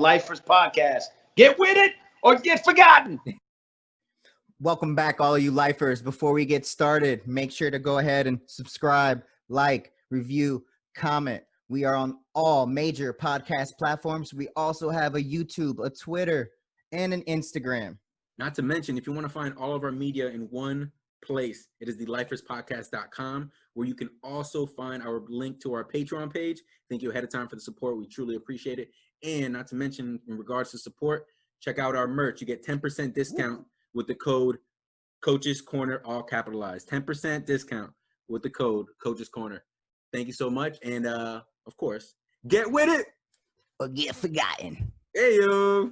Lifers Podcast. Get with it or get forgotten. Welcome back, all you lifers. Before we get started, make sure to go ahead and subscribe, like, review, comment. We are on all major podcast platforms. We also have a YouTube, a Twitter, and an Instagram. Not to mention, if you want to find all of our media in one place, it is theliferspodcast.com, where you can also find our link to our Patreon page. Thank you ahead of time for the support. We truly appreciate it. And not to mention, in regards to support, check out our merch. You get 10% discount with the code Coach's Corner, all capitalized. 10% discount with the code Coach's Corner. Thank you so much. And, of course, get with it Or get forgotten. Hey, yo.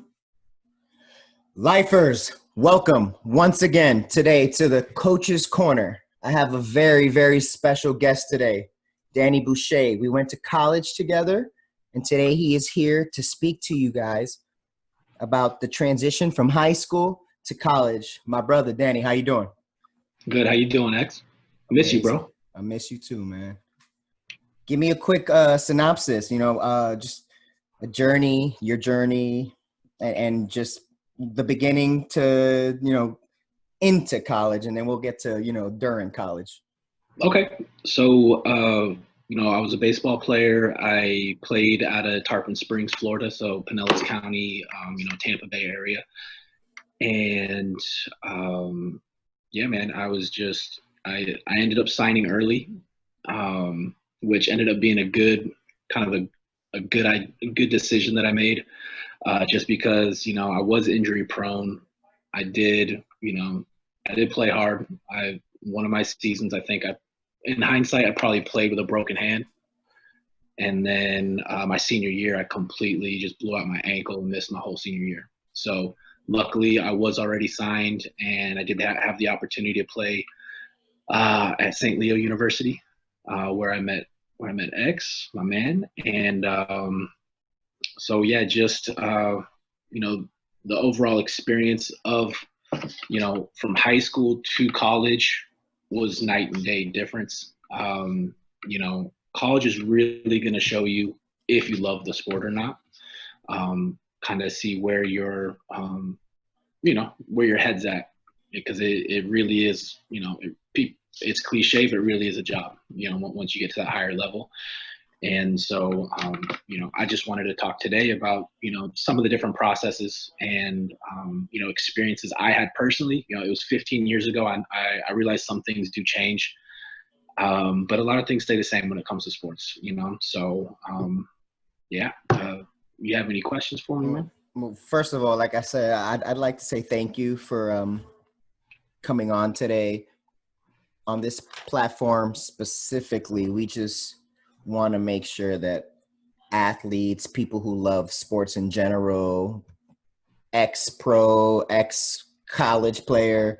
Lifers, welcome once again today to the Coach's Corner. I have a very, very special guest today, Danny Boucher. We went to college together, and today he is here to speak to you guys about the transition from high school to college. My brother, Danny, how you doing? Good. How you doing, X? I miss you, bro. I miss you too, man. Give me a quick synopsis, just a journey, your journey, and just the beginning to, into college, and then we'll get to, during college. Okay. So, I was a baseball player. I played out of Tarpon Springs, Florida, so Pinellas County, Tampa Bay area. And, man, I ended up signing early, which ended up being a good decision that I made. Just because, I was injury prone. I did play hard. One of my seasons, I think in hindsight, I probably played with a broken hand. And then my senior year, I completely just blew out my ankle and missed my whole senior year. So luckily I was already signed, and I did have the opportunity to play at St. Leo University, where I met X, my man. And, the overall experience of, from high school to college was night and day difference. College is really going to show you if you love the sport or not. Kind of see where where your head's at, because it really is, it's cliche, but it really is a job, once you get to that higher level. And so, I just wanted to talk today about, some of the different processes and, experiences I had personally. It was 15 years ago. I realized some things do change, but a lot of things stay the same when it comes to sports, So, you have any questions for me, man? Well, first of all, like I said, I'd like to say thank you for coming on today. On this platform specifically, we just want to make sure that athletes, people who love sports in general, ex-pro, ex-college player,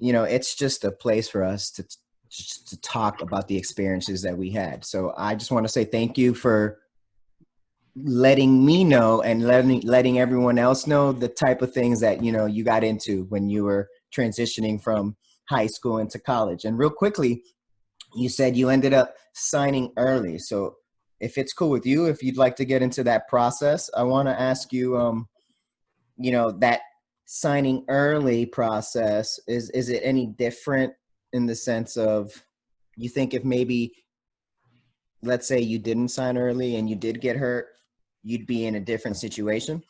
it's just a place for us to talk about the experiences that we had. So I just want to say thank you for letting me know and letting everyone else know the type of things that, you got into when you were transitioning from high school into college. And real quickly, you said you ended up signing early. So if it's cool with you, if you'd like to get into that process, I want to ask you, that signing early process, is it any different in the sense of, you think if maybe, let's say you didn't sign early and you did get hurt, you'd be in a different situation?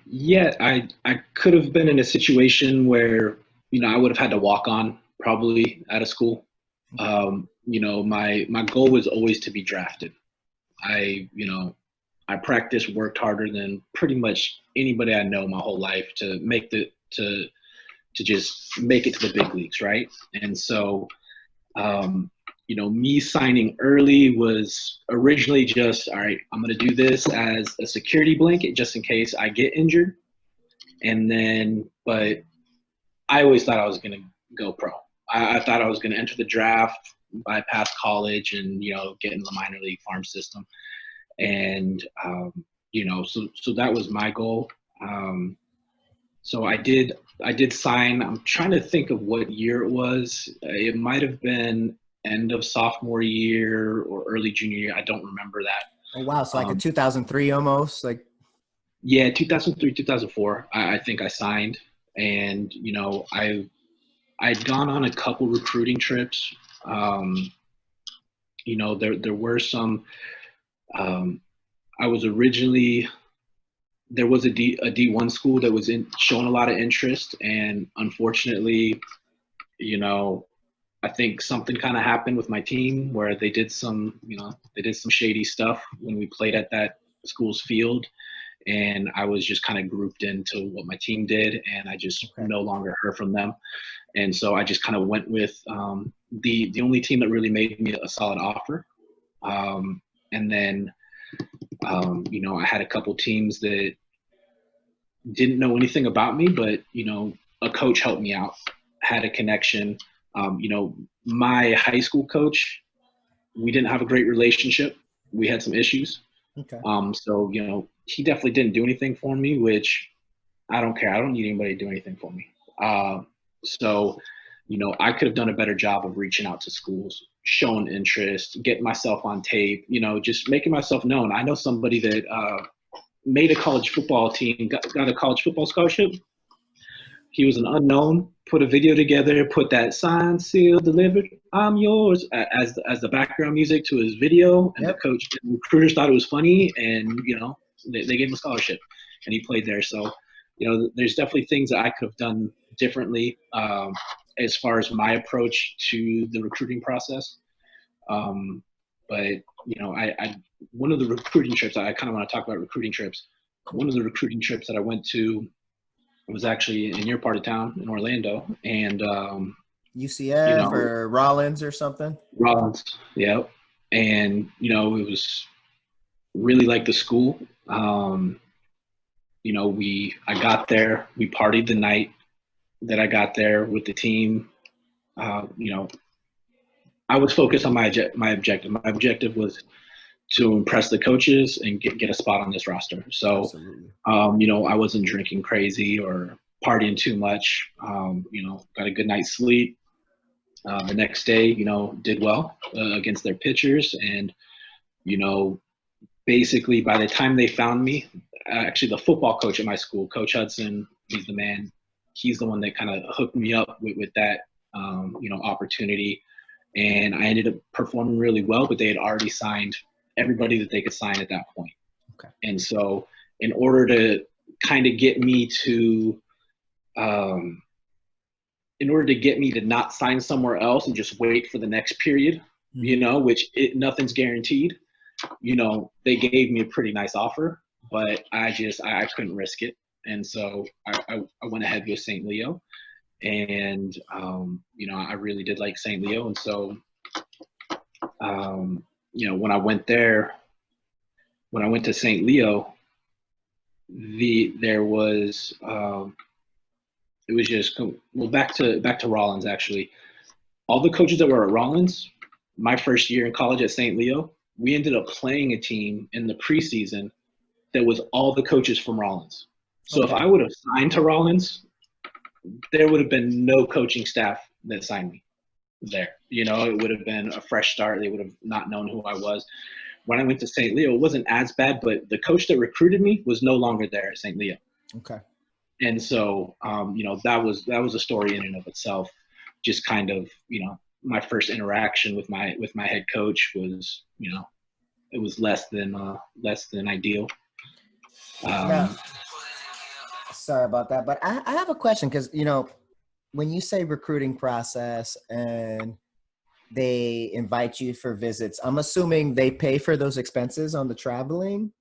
Yeah, I could have been in a situation where, I would have had to walk on probably out of school. My goal was always to be drafted. I practiced, worked harder than pretty much anybody I know my whole life to just make it to the big leagues, right? And so, me signing early was originally just, all right, I'm going to do this as a security blanket just in case I get injured. And then, but I always thought I was going to go pro. I thought I was going to enter the draft, bypass college, and, get in the minor league farm system. And, so that was my goal. So I did sign. I'm trying to think of what year it was. It might have been end of sophomore year or early junior year. I don't remember that. Oh, wow. So like a 2003 almost, like. Yeah, 2003, 2004. I think I signed, and I'd gone on a couple recruiting trips. Um, there were some. Um, I was originally there was a D1 school that was showing a lot of interest, and unfortunately, you know, I think something kind of happened with my team where they did some shady stuff when we played at that school's field, and I was just kind of grouped into what my team did, and I just Okay. no longer heard from them, and so I just kind of went with the only team that really made me a solid offer, and then I had a couple teams that didn't know anything about me, but a coach helped me out, had a connection. My high school coach, we didn't have a great relationship. We had some issues. Okay. So he definitely didn't do anything for me, which I don't care. I don't need anybody to do anything for me. So I could have done a better job of reaching out to schools, showing interest, getting myself on tape, just making myself known. I know somebody that made a college football team, got a college football scholarship. He was an unknown, put a video together, put that signed, sealed, delivered, I'm yours as the background music to his video. And Yep. the coach and recruiters thought it was funny, and they gave him a scholarship, and he played there. So there's definitely things that I could have done differently as far as my approach to the recruiting process. But I one of the recruiting trips, I kind of want to talk about recruiting trips. One of the recruiting trips that I went to was actually in your part of town in Orlando, and UCF or Rollins or something. Rollins, yeah, and it was really like the school. I got there, we partied the night that I got there with the team. I was focused on my objective. My objective was to impress the coaches and get a spot on this roster. So, I wasn't drinking crazy or partying too much. Got a good night's sleep. The next day, did well against their pitchers. And, basically by the time they found me, actually the football coach at my school, Coach Hudson, he's the man. He's the one that kind of hooked me up with that, opportunity. And I ended up performing really well, but they had already signed everybody that they could sign at that point. Okay. And so in order to kind of get me to not sign somewhere else and just wait for the next period, which nothing's guaranteed, they gave me a pretty nice offer, but I couldn't risk it. And so I went ahead with St. Leo. And, I really did like St. Leo. And so, when I went to St. Leo, it was just, well, back to Rollins, actually. All the coaches that were at Rollins, my first year in college at St. Leo, we ended up playing a team in the preseason that was all the coaches from Rollins. So if I would have signed to Rollins, there would have been no coaching staff that signed me there. It would have been a fresh start. They would have not known who I was. When I went to St. Leo, it wasn't as bad, but the coach that recruited me was no longer there at St. Leo. Okay. And so, that was a story in and of itself. Just kind of, my first interaction with my head coach was, it was less than ideal. Sorry about that, but I have a question because, when you say recruiting process and they invite you for visits, I'm assuming they pay for those expenses on the traveling.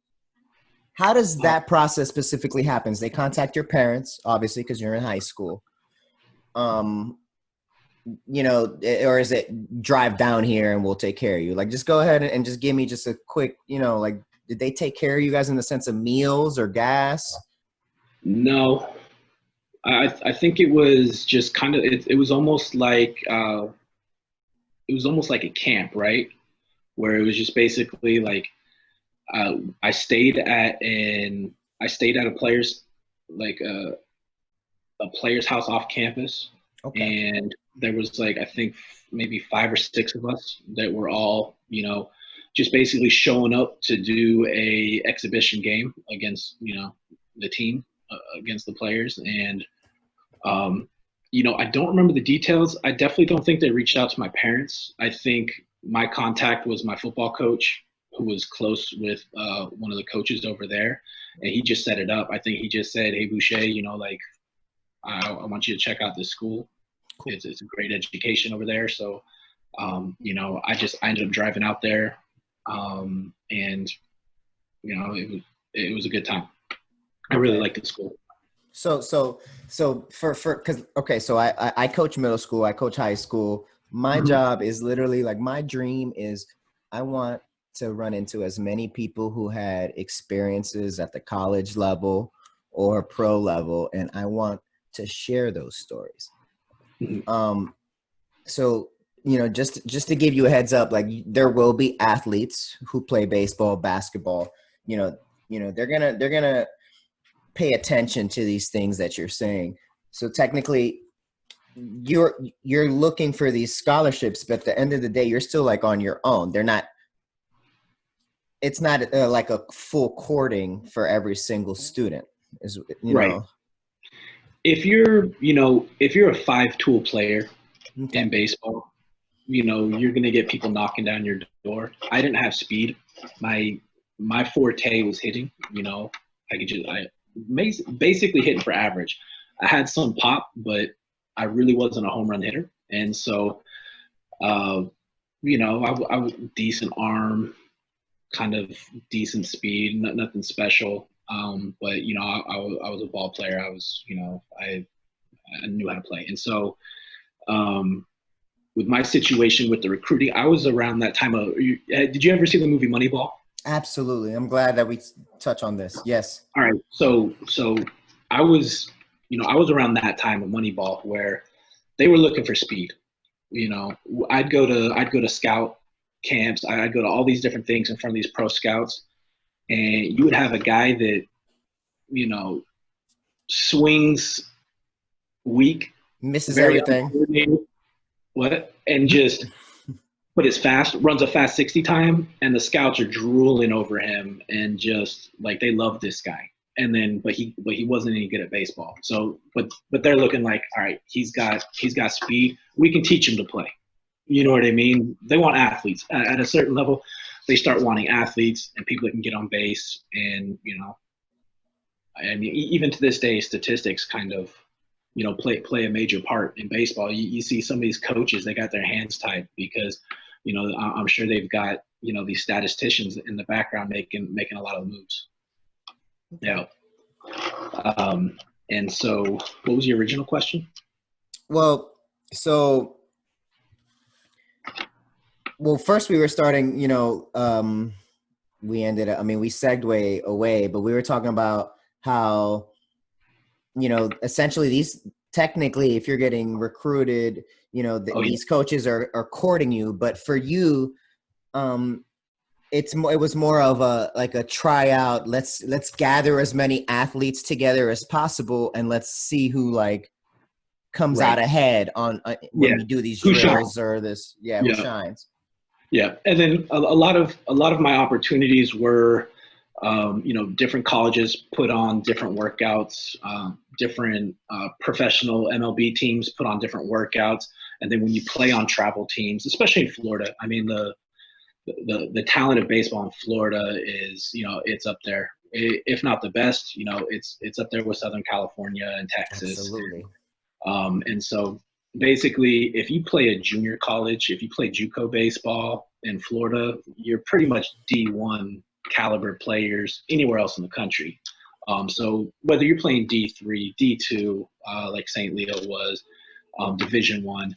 How does that process specifically happen? They contact your parents, obviously, because you're in high school. Or is it drive down here and we'll take care of you? Like, just go ahead and just give me just a quick, did they take care of you guys in the sense of meals or gas? No, I think it was just kind of, it was almost like a camp, right? Where it was just basically like, I stayed at a player's, like a player's house off campus. Okay. And there was I think maybe 5 or 6 of us that were all, just basically showing up to do a exhibition game against, the team, against the players. And, I don't remember the details. I definitely don't think they reached out to my parents. I think my contact was my football coach, who was close with one of the coaches over there, and he just set it up. I think he just said, "Hey, Boucher, I want you to check out this school. Cool. It's a great education over there." So, I ended up driving out there, and it was a good time. I really liked the school. So I coach middle school, I coach high school. My job is literally like, my dream is I want to run into as many people who had experiences at the college level or pro level, and I want to share those stories. So, just to give you a heads up, like, there will be athletes who play baseball, basketball, they're gonna pay attention to these things that you're saying. So technically you're looking for these scholarships, but at the end of the day, you're still like on your own. It's not like a full courting for every single student, right. If you're a 5-tool player in baseball, you're going to get people knocking down your door. I didn't have speed. My forte was hitting, I basically hitting for average. I had some pop, but I really wasn't a home run hitter. And so, I was decent arm, kind of decent speed, nothing special. But I was a ball player. I was, I knew how to play. And so, with my situation with the recruiting, I was around that time of. Did you ever see the movie Moneyball? Absolutely. I'm glad that we touch on this. Yes. All right. So I was around that time of Moneyball where they were looking for speed. I'd go to scout camps. I'd go to all these different things in front of these pro scouts, and you would have a guy that, swings weak, misses everything. What? And just. But it's fast, runs a fast 60 time, and the scouts are drooling over him and just like, they love this guy. And then, but he wasn't any good at baseball. So, but they're looking like, all right, he's got speed. We can teach him to play. You know what I mean? They want athletes at a certain level. They start wanting athletes and people that can get on base. And I mean, even to this day, statistics kind of, play a major part in baseball. You see some of these coaches, they got their hands tied because, I'm sure they've got, these statisticians in the background making a lot of moves. Yeah. And so what was your original question? Well, first we were starting, we ended up, we segued away, but we were talking about how, essentially these, technically, if you're getting recruited, these coaches are courting you, but for you, it was more of a tryout. Let's gather as many athletes together as possible, and let's see who comes out ahead on when we do these drills or this. Who shines. Yeah, and then a lot of my opportunities were. Different colleges put on different workouts, different professional MLB teams put on different workouts. And then when you play on travel teams, especially in Florida, I mean, the talent of baseball in Florida is, it's up there. If not the best, it's up there with Southern California and Texas. Absolutely. And so basically, if you play a junior college, if you play JUCO baseball in Florida, you're pretty much D1 caliber players anywhere else in the country. So whether you're playing D3, D2, like St. Leo was, Division I,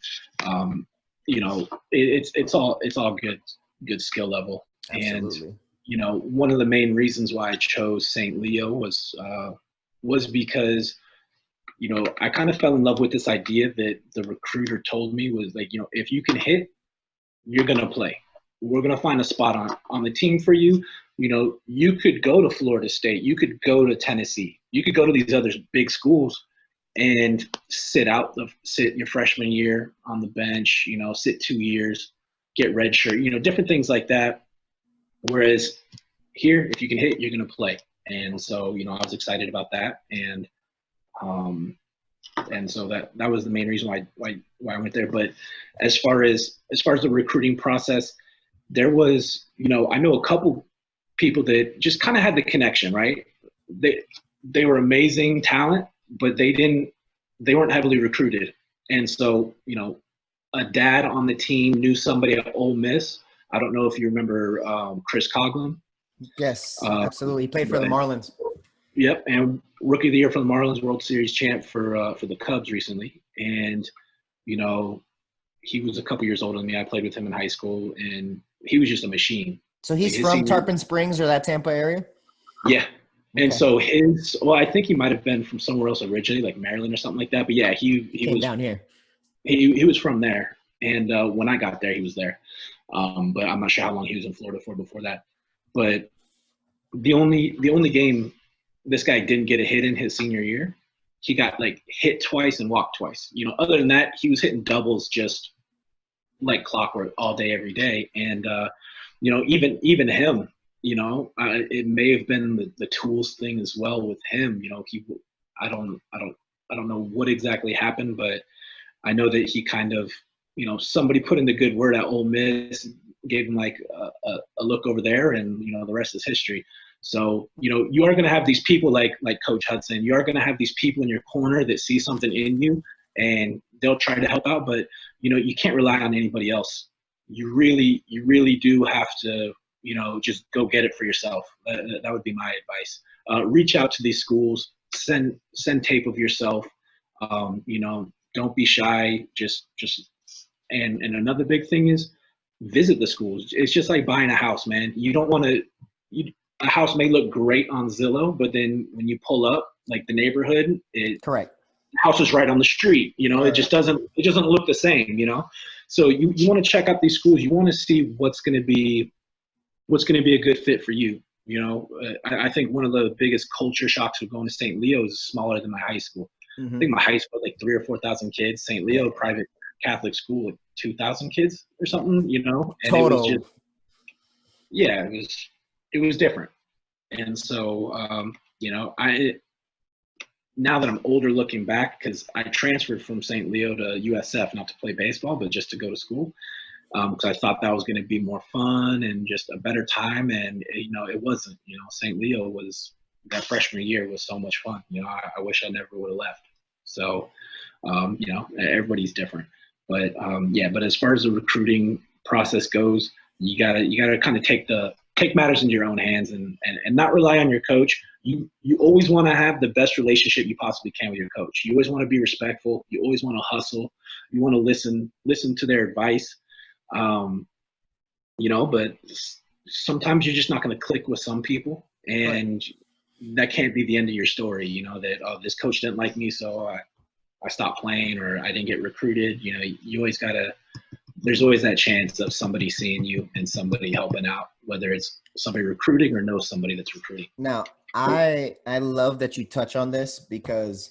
it's all good skill level. Absolutely. And one of the main reasons why I chose St. Leo was because I kind of fell in love with this idea that the recruiter told me was like, if you can hit, you're gonna play. We're gonna find a spot on the team for you. You could go to Florida State, you could go to Tennessee, you could go to these other big schools and sit your freshman year on the bench, sit 2 years, get redshirt, different things like that. Whereas here, if you can hit, you're going to play. And so, I was excited about that. And so that was the main reason why I went there. But as far as the recruiting process, there was, I know a couple people that just kind of had the connection, right? They were amazing talent, but they weren't heavily recruited. And so, a dad on the team knew somebody at Ole Miss. I don't know if you remember Chris Coughlin. Yes, absolutely. He played for the Marlins. Yep, and Rookie of the Year for the Marlins, World Series champ for the Cubs recently. And, he was a couple years older than me. I played with him in high school, and he was just a machine. So he's from Tarpon Springs or that Tampa area? Yeah. And Okay. so I think he might have been from somewhere else originally, like Maryland or something like that. But yeah, he Came was down here. He was from there. And when I got there, he was there. But I'm not sure how long he was in Florida for before that. But the only game this guy didn't get a hit in his senior year, he got like hit twice and walked twice. Other than that, he was hitting doubles just like clockwork all day, every day. And even him, it may have been the tools thing as well with him. I don't know what exactly happened, but I know that he kind of, somebody put in the good word at Ole Miss, gave him like a look over there, and the rest is history. So you are going to have these people like Coach Hudson. You are going to have these people in your corner that see something in you, and they'll try to help out. But you can't rely on anybody else. You really do have to just go get it for yourself. That would be my advice. Reach out to these schools. Send tape of yourself. Don't be shy. And another big thing is visit the schools. It's just like buying a house, man. You don't want to. A house may look great on Zillow, but then when you pull up, like the neighborhood, Correct. The house is right on the street. Right. It just doesn't look the same. So you want to check out these schools. You want to see what's going to be a good fit for you. I think one of the biggest culture shocks of going to St. Leo is smaller than my high school. Mm-hmm. I think my high school had like 3,000 or 4,000 kids. St. Leo, private Catholic school, like 2,000 kids or something. And Total. it was just, yeah, it was different. And so, now that I'm older looking back, because I transferred from St. Leo to USF, not to play baseball, but just to go to school, because I thought that was going to be more fun and just a better time. And, it wasn't. St. Leo that freshman year was so much fun. I wish I never would have left. So, everybody's different. But, but as far as the recruiting process goes, you gotta kind of take matters into your own hands and not rely on your coach. You always want to have the best relationship you possibly can with your coach. You always want to be respectful. You always want to hustle. You want to listen to their advice. But sometimes you're just not going to click with some people, and that can't be the end of your story. That this coach didn't like me, so I stopped playing, or I didn't get recruited. You always there's always that chance of somebody seeing you and somebody helping out, whether it's somebody recruiting or knows somebody that's recruiting. Now, I love that you touch on this because,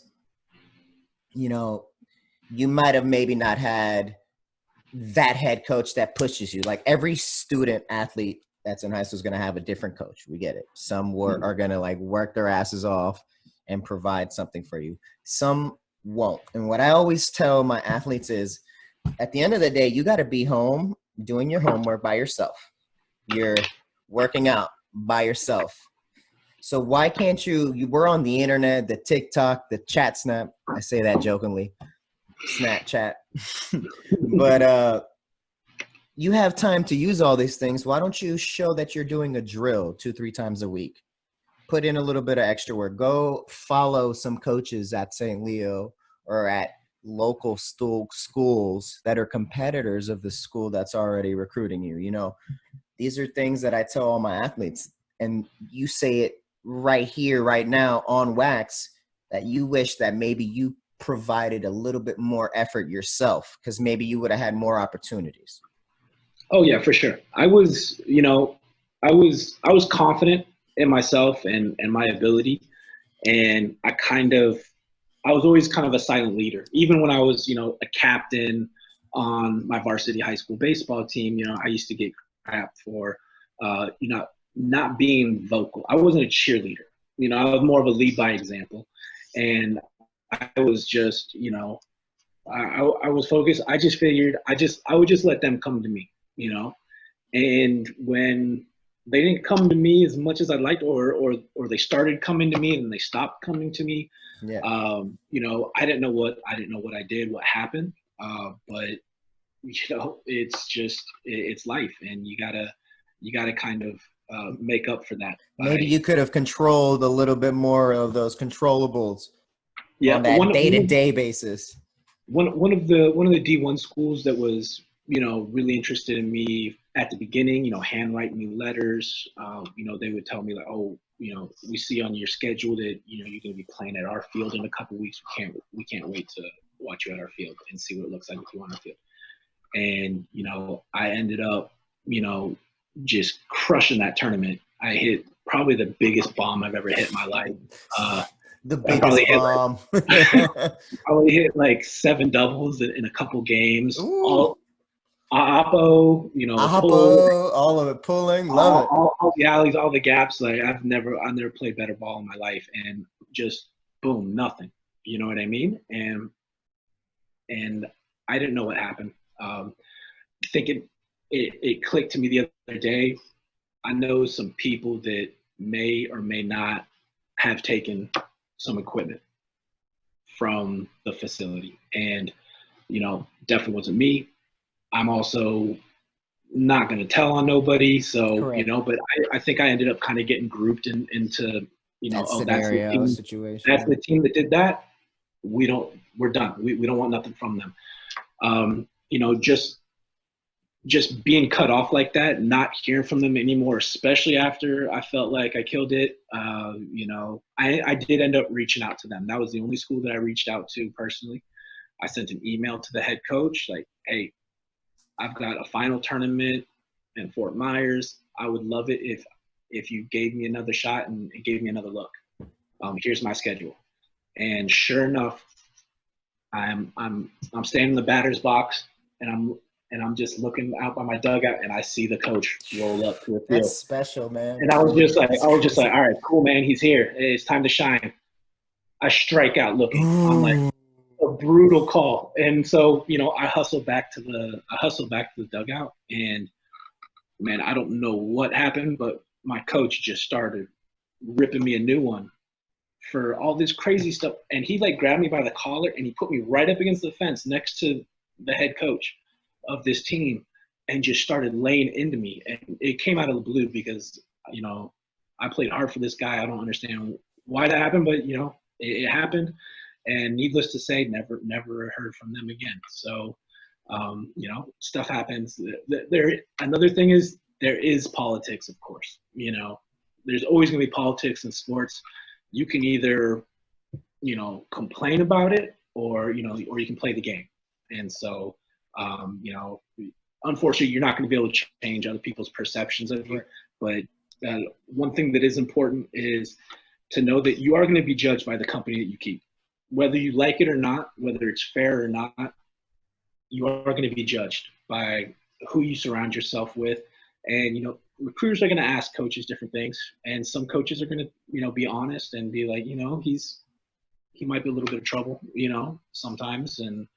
you might have maybe not had that head coach that pushes you. Like every student athlete that's in high school is going to have a different coach. We get it. Some are going to like work their asses off and provide something for you. Some won't. And what I always tell my athletes is, at the end of the day, you got to be home doing your homework by yourself. You're working out by yourself. So why can't you were on the internet, the TikTok, the chat snap. I say that jokingly, Snapchat. But you have time to use all these things. Why don't you show that you're doing a drill 2-3 times a week? Put in a little bit of extra work. Go follow some coaches at St. Leo or at local schools that are competitors of the school that's already recruiting you. These are things that I tell all my athletes, and you say it right here, right now on wax, that you wish that maybe you provided a little bit more effort yourself, because maybe you would have had more opportunities. Oh yeah, for sure. I was confident in myself and my ability, and I was always kind of a silent leader. Even when I was, a captain on my varsity high school baseball team, I used to get crap for, not being vocal. I wasn't a cheerleader. I was more of a lead by example, and I was just, I was focused. I just figured I would just let them come to me, and when they didn't come to me as much as I'd like, or they started coming to me and they stopped coming to me. Yeah. I didn't know what I did, what happened, but it's just it's life, and you gotta kind of make up for that. Maybe you could have controlled a little bit more of those controllables on that one day-to-day basis. one of the D1 schools that was really interested in me at the beginning, handwriting me letters. They would tell me like, oh, we see on your schedule that you're going to be playing at our field in a couple weeks. We can't wait to watch you at our field and see what it looks like with you on our field. And I ended up just crushing that tournament. I hit probably the biggest bomb I've ever hit in my life. The biggest bomb. Probably hit like 7 doubles in a couple games. Ooh. All Oppo, pull, all of it, pulling, love it. All the alleys, all the gaps. Like I've never played better ball in my life, and just boom, nothing. You know what I mean? And I didn't know what happened. Thinking it clicked to me the other day. I know some people that may or may not have taken some equipment from the facility, and definitely wasn't me. I'm also not going to tell on nobody, so Correct. but I think I ended up kind of getting grouped into that oh, scenario situation. That's the team that did that. We're done. We don't want nothing from them. Just being cut off like that, not hearing from them anymore, especially after I felt like I killed it. I did end up reaching out to them. That was the only school that I reached out to personally. I sent an email to the head coach like, hey, I've got a final tournament in Fort Myers. I would love it if you gave me another shot and gave me another look. Here's my schedule. And sure enough, I'm standing in the batter's box, and I'm just looking out by my dugout, and I see the coach roll up to the field. That's special, man. And I was just like, all right, cool, man. He's here. It's time to shine. I strike out looking. Ooh. I'm like, a brutal call. And so, I hustled back to the dugout, and man, I don't know what happened, but my coach just started ripping me a new one for all this crazy stuff. And he like grabbed me by the collar and he put me right up against the fence next to the head coach of this team and just started laying into me. And it came out of the blue because, I played hard for this guy. I don't understand why that happened, but it happened. And needless to say, never heard from them again. So, stuff happens. Another thing is there is politics, of course. There's always going to be politics in sports. You can either, complain about it, or you can play the game. And so, unfortunately, you're not going to be able to change other people's perceptions of you. But one thing that is important is to know that you are going to be judged by the company that you keep. Whether you like it or not, whether it's fair or not, you are going to be judged by who you surround yourself with. And, recruiters are going to ask coaches different things. And some coaches are going to, be honest and be like, he might be a little bit of trouble, sometimes. And,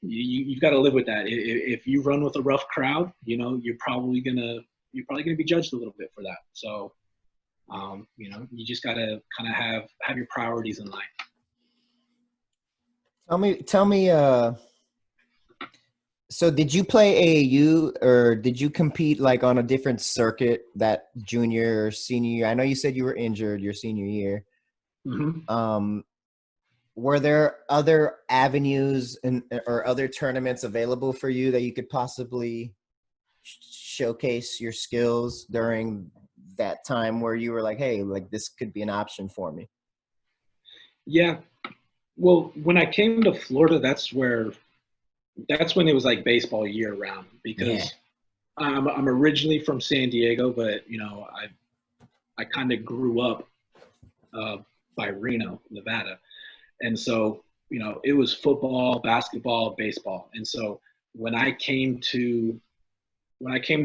you've got to live with that. If you run with a rough crowd, you're probably going to be judged a little bit for that. So, you just got to kind of have your priorities in line. Tell me, so did you play AAU, or did you compete like on a different circuit that junior or senior year? I know you said you were injured your senior year. Mm-hmm. Were there other avenues or other tournaments available for you that you could possibly showcase your skills during that time where you were like, hey, like this could be an option for me? Yeah. Well, when I came to Florida, that's when it was like baseball year round, because I'm originally from San Diego, but I kind of grew up by Reno, Nevada. And so, it was football, basketball, baseball. And so when I came to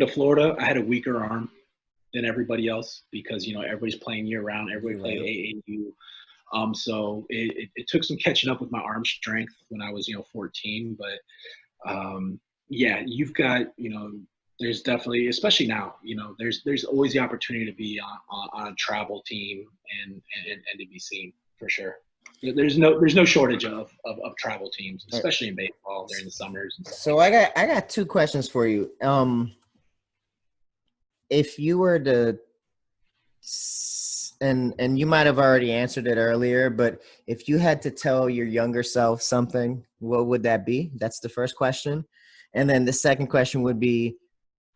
Florida, I had a weaker arm. than everybody else because, you know, everybody's playing year round. Everybody played AAU. So it took some catching up with my arm strength when I was, you know, 14. But yeah, you've got, you know, there's definitely, especially now, you know, there's always the opportunity to be on a travel team and to be seen for sure. There's no shortage of travel teams, especially in baseball during the summers and stuff. So I got two questions for you. If you were to, and you might have already answered it earlier, but if you had to tell your younger self something, what would that be? That's the first question. And then the second question would be,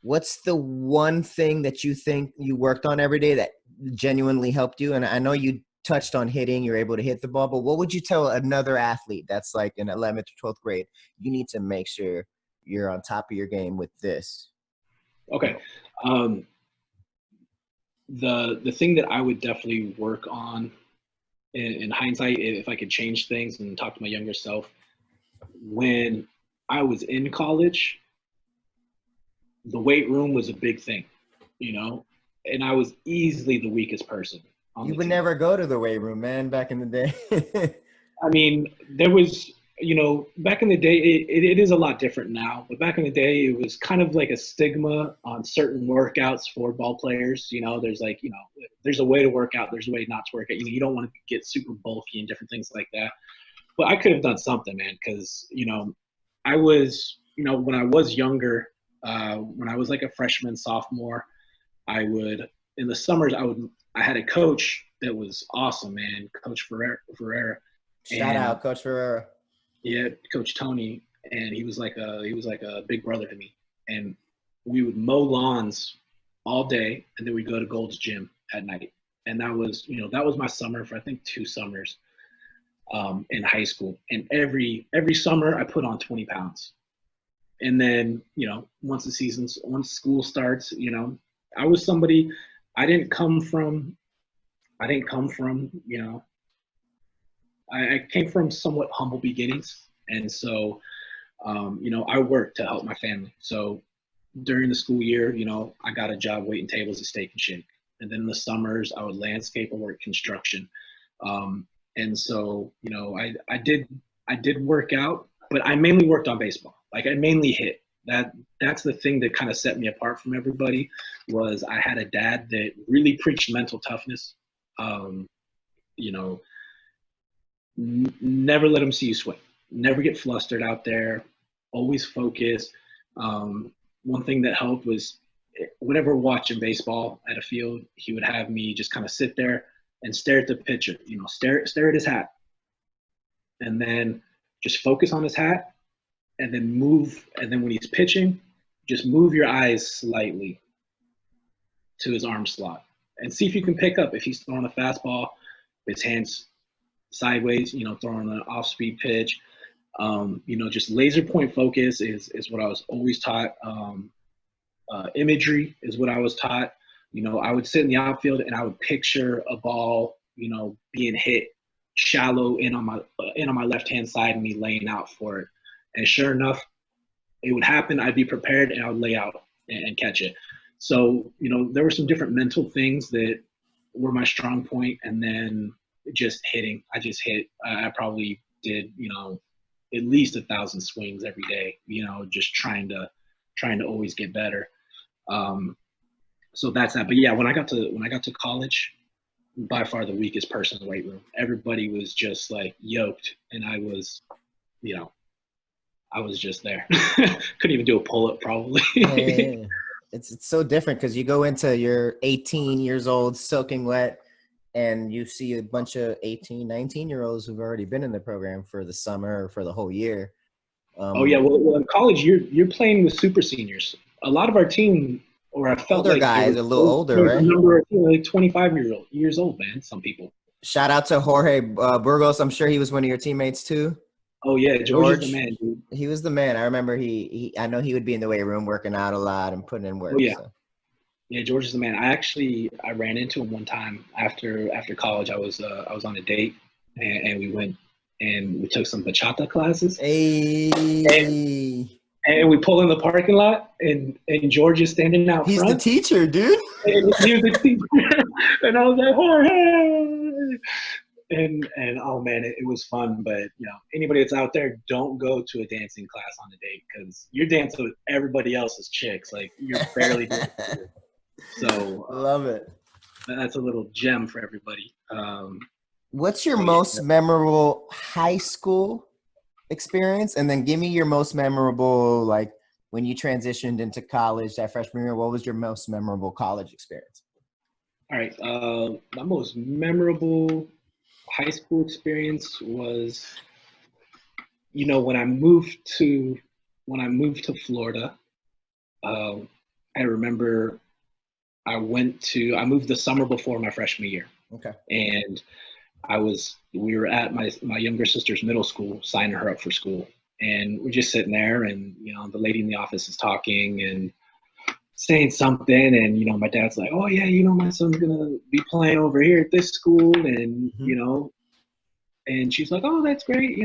what's the one thing that you think you worked on every day that genuinely helped you? And I know you touched on hitting, you're able to hit the ball, but what would you tell another athlete that's like in 11th or 12th grade? You need to make sure you're on top of your game with this. Okay. The thing that I would definitely work on in hindsight, if I could change things and talk to my younger self, when I was in college, the weight room was a big thing, you know, and I was easily the weakest person. You would never go to the weight room, man, back in the day. I mean, there was, you know, back in the day, it is a lot different now, but back in the day, it was kind of like a stigma on certain workouts for ball players. You know, there's like, you know, there's a way to work out, there's a way not to work out. You know, you don't want to get super bulky and different things like that. But I could have done something, man, because, you know, I was, you know, when I was younger, when I was like a freshman, sophomore, I would, in the summers, I had a coach that was awesome, man, Coach Ferreira. Shout out, Coach Ferreira. Yeah, Coach Tony, and he was like a big brother to me. And we would mow lawns all day, and then we'd go to Gold's Gym at night. And that was, you know, that was my summer for I think 2 summers in high school. And every summer I put on 20 pounds. And then, you know, once school starts, you know, I was somebody, I didn't come from, you know, I came from somewhat humble beginnings. And so, you know, I worked to help my family. So during the school year, you know, I got a job waiting tables at Steak and Shake. And then in the summers, I would landscape or work construction. And so, you know, I did work out, but I mainly worked on baseball. Like I mainly hit. That's the thing that kind of set me apart from everybody was I had a dad that really preached mental toughness. You know, never let him see you swing. Never get flustered out there. Always focus. One thing that helped was whenever watching baseball at a field, he would have me just kind of sit there and stare at the pitcher. You know, stare at his hat, and then just focus on his hat, and then move. And then when he's pitching, just move your eyes slightly to his arm slot and see if you can pick up if he's throwing a fastball, his hands sideways, you know, throwing an off-speed pitch. You know, just laser point focus is what I was always taught. Imagery is what I was taught. You know, I would sit in the outfield and I would picture a ball, you know, being hit shallow in on my left-hand side and me laying out for it. And sure enough, it would happen. I'd be prepared and I would lay out and catch it. So, you know, there were some different mental things that were my strong point. And then just hitting. I just hit. I probably did, you know, at least 1,000 swings every day, you know, just trying to always get better. So that's that. But yeah, when I got to college, by far the weakest person in the weight room. Everybody was just like yoked, and I was, you know, I was just there. Couldn't even do a pull-up probably. Yeah. It's so different because you go into your 18 years old soaking wet, and you see a bunch of 18, 19-year-olds who've already been in the program for the summer or for the whole year. Oh yeah, well in college you're playing with super seniors. A lot of our team, or I felt older like guys, a little older, right? Number, you know, like 25 years old, man. Some people. Shout out to Jorge Burgos. I'm sure he was one of your teammates too. Oh yeah, George is the man, dude. He was the man. I remember I know he would be in the weight room working out a lot and putting in work. Oh yeah. So. Yeah, George is the man. I ran into him one time after college. I was on a date and we went and we took some bachata classes. Hey. And we pull in the parking lot, and George is standing out He's front. the teacher, dude. And he was the teacher. And I was like, Jorge. And oh man, it was fun. But anybody that's out there, don't go to a dancing class on a date, because you're dancing with everybody else's chicks. Like, you're barely dancing. So Love it. that's a little gem for everybody. What's your most memorable high school experience? And then give me your most memorable, like, when you transitioned into college that freshman year, what was your most memorable college experience? All right. My most memorable high school experience was, when I moved to Florida. I remember I moved the summer before my freshman year. Okay. And we were at my younger sister's middle school, signing her up for school. And we're just sitting there, and, the lady in the office is talking and saying something. And, my dad's like, oh yeah, my son's going to be playing over here at this school. And, and she's like, oh, that's great.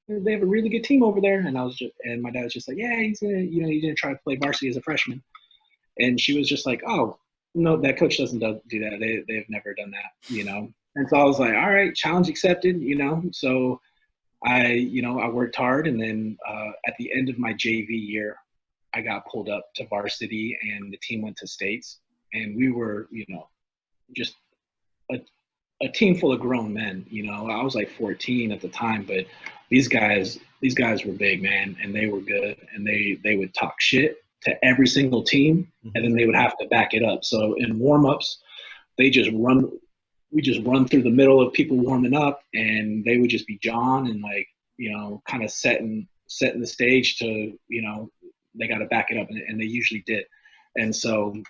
They have a really good team over there. And my dad was just like, yeah, he's going to, he's going to try to play varsity as a freshman. And she was just like, oh, no, that coach doesn't do that. They've never done that, And so I was like, all right, challenge accepted, So I worked hard. And then at the end of my JV year, I got pulled up to varsity, and the team went to states. And we were, just a team full of grown men. I was like 14 at the time, but these guys were big, man, and they were good. And they would talk shit to every single team, and then they would have to back it up. So in warm-ups, we just run through the middle of people warming up, and they would just be John and, like, kind of setting the stage to, they got to back it up, and they usually did. And so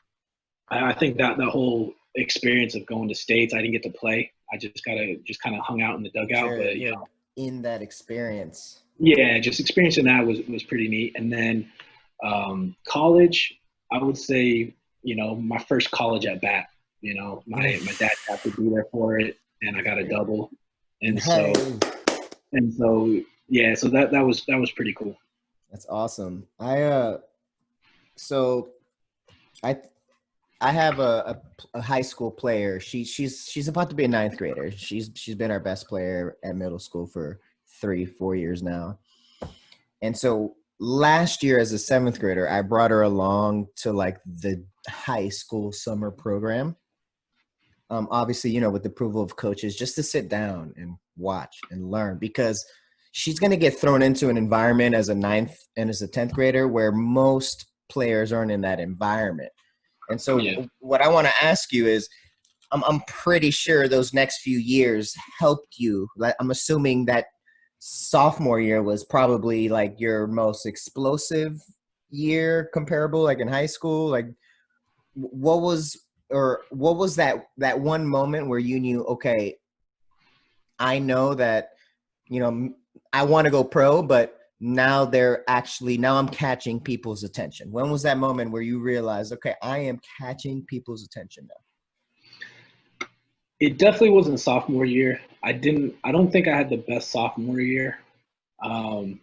I think that the whole experience of going to states, I didn't get to play. I just kind of hung out in the dugout. Sure, but in that experience. Yeah, just experiencing that was pretty neat. And then college, I would say, my first college at bat. My dad had to be there for it, and I got a double. And so yeah, so that was pretty cool. That's awesome. I have a high school player. She's about to be a ninth grader. She's been our best player at middle school for 3-4 years now. And so last year as a seventh grader, I brought her along to, like, the high school summer program. Obviously, with the approval of coaches, just to sit down and watch and learn, because she's going to get thrown into an environment as a ninth and as a 10th grader where most players aren't in that environment. And so what I want to ask you is, I'm pretty sure those next few years helped you. Like, I'm assuming that sophomore year was probably, like, your most explosive year comparable, like in high school. Like, what was that one moment where you knew, okay, I know that, I want to go pro, but now I'm catching people's attention. When was that moment where you realized, okay, I am catching people's attention now? It definitely wasn't sophomore year. I don't think I had the best sophomore year. I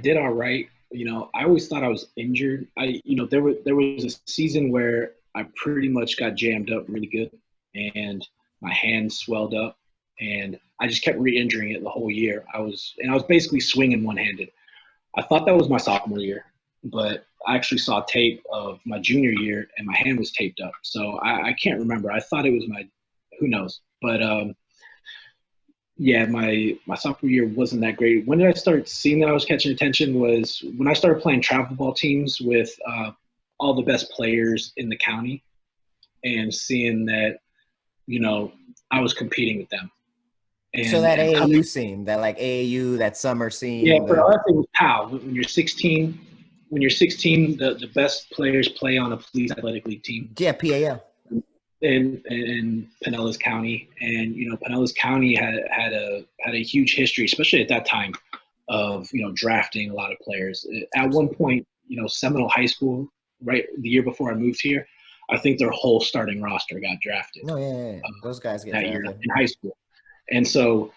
did all right. I always thought I was injured. There was a season where I pretty much got jammed up really good, and my hand swelled up, and I just kept re-injuring it the whole year. I was basically swinging one-handed. I thought that was my sophomore year, but I actually saw tape of my junior year, and my hand was taped up. So I can't remember. I thought it was who knows? But yeah, my sophomore year wasn't that great. When did I start seeing that I was catching attention was when I started playing travel ball teams with all the best players in the county, and seeing that, I was competing with them. And, so that AAU scene, that, like, AAU, that summer scene. Yeah, for us it was PAL. When you're 16, the best players play on a police athletic league team. Yeah, PAL. In Pinellas County, and Pinellas County had a huge history, especially at that time, of drafting a lot of players. At one point, Seminole High School, right the year before I moved here, I think their whole starting roster got drafted. Oh yeah. Those guys get that drafted year in high school. And so,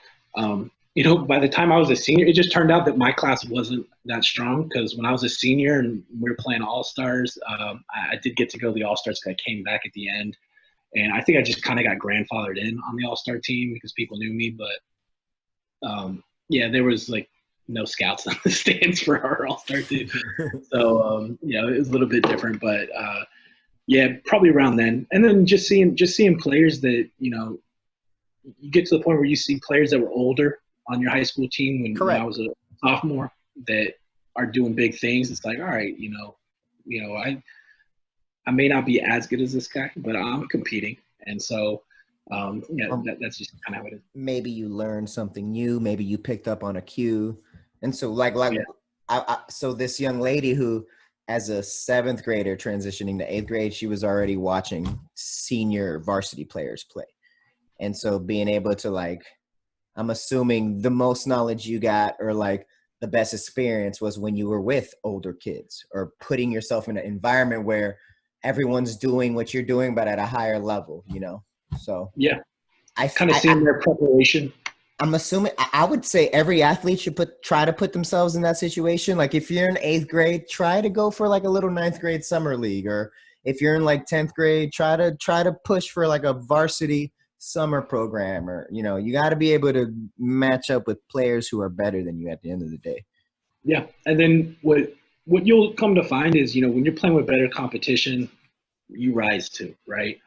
by the time I was a senior, it just turned out that my class wasn't that strong because when I was a senior and we were playing All-Stars, I did get to go to the All-Stars because I came back at the end. And I think I just kind of got grandfathered in on the All-Star team because people knew me. But, yeah, there was, like, no scouts on the stands for our All-Star team. So, it was a little bit different. But, yeah, probably around then. And then just seeing players that, you get to the point where you see players that were older on your high school team when I was a sophomore that are doing big things. It's like, all right, I may not be as good as this guy, but I'm competing. And so, that's just kind of how it is. Maybe you learned something new. Maybe you picked up on a cue. And so so this young lady who, as a 7th grader transitioning to 8th grade, she was already watching senior varsity players play. And so being able to, like, I'm assuming the most knowledge you got or like the best experience was when you were with older kids or putting yourself in an environment where everyone's doing what you're doing, but at a higher level, So yeah, I kind of seeing their preparation. I'm assuming I would say every athlete should try to put themselves in that situation. Like if you're in 8th grade, try to go for like a little 9th grade summer league, or if you're in like 10th grade, try to push for like a varsity summer program, or you got to be able to match up with players who are better than you at the end of the day. Yeah, and then what you'll come to find is when you're playing with better competition, you rise too, right?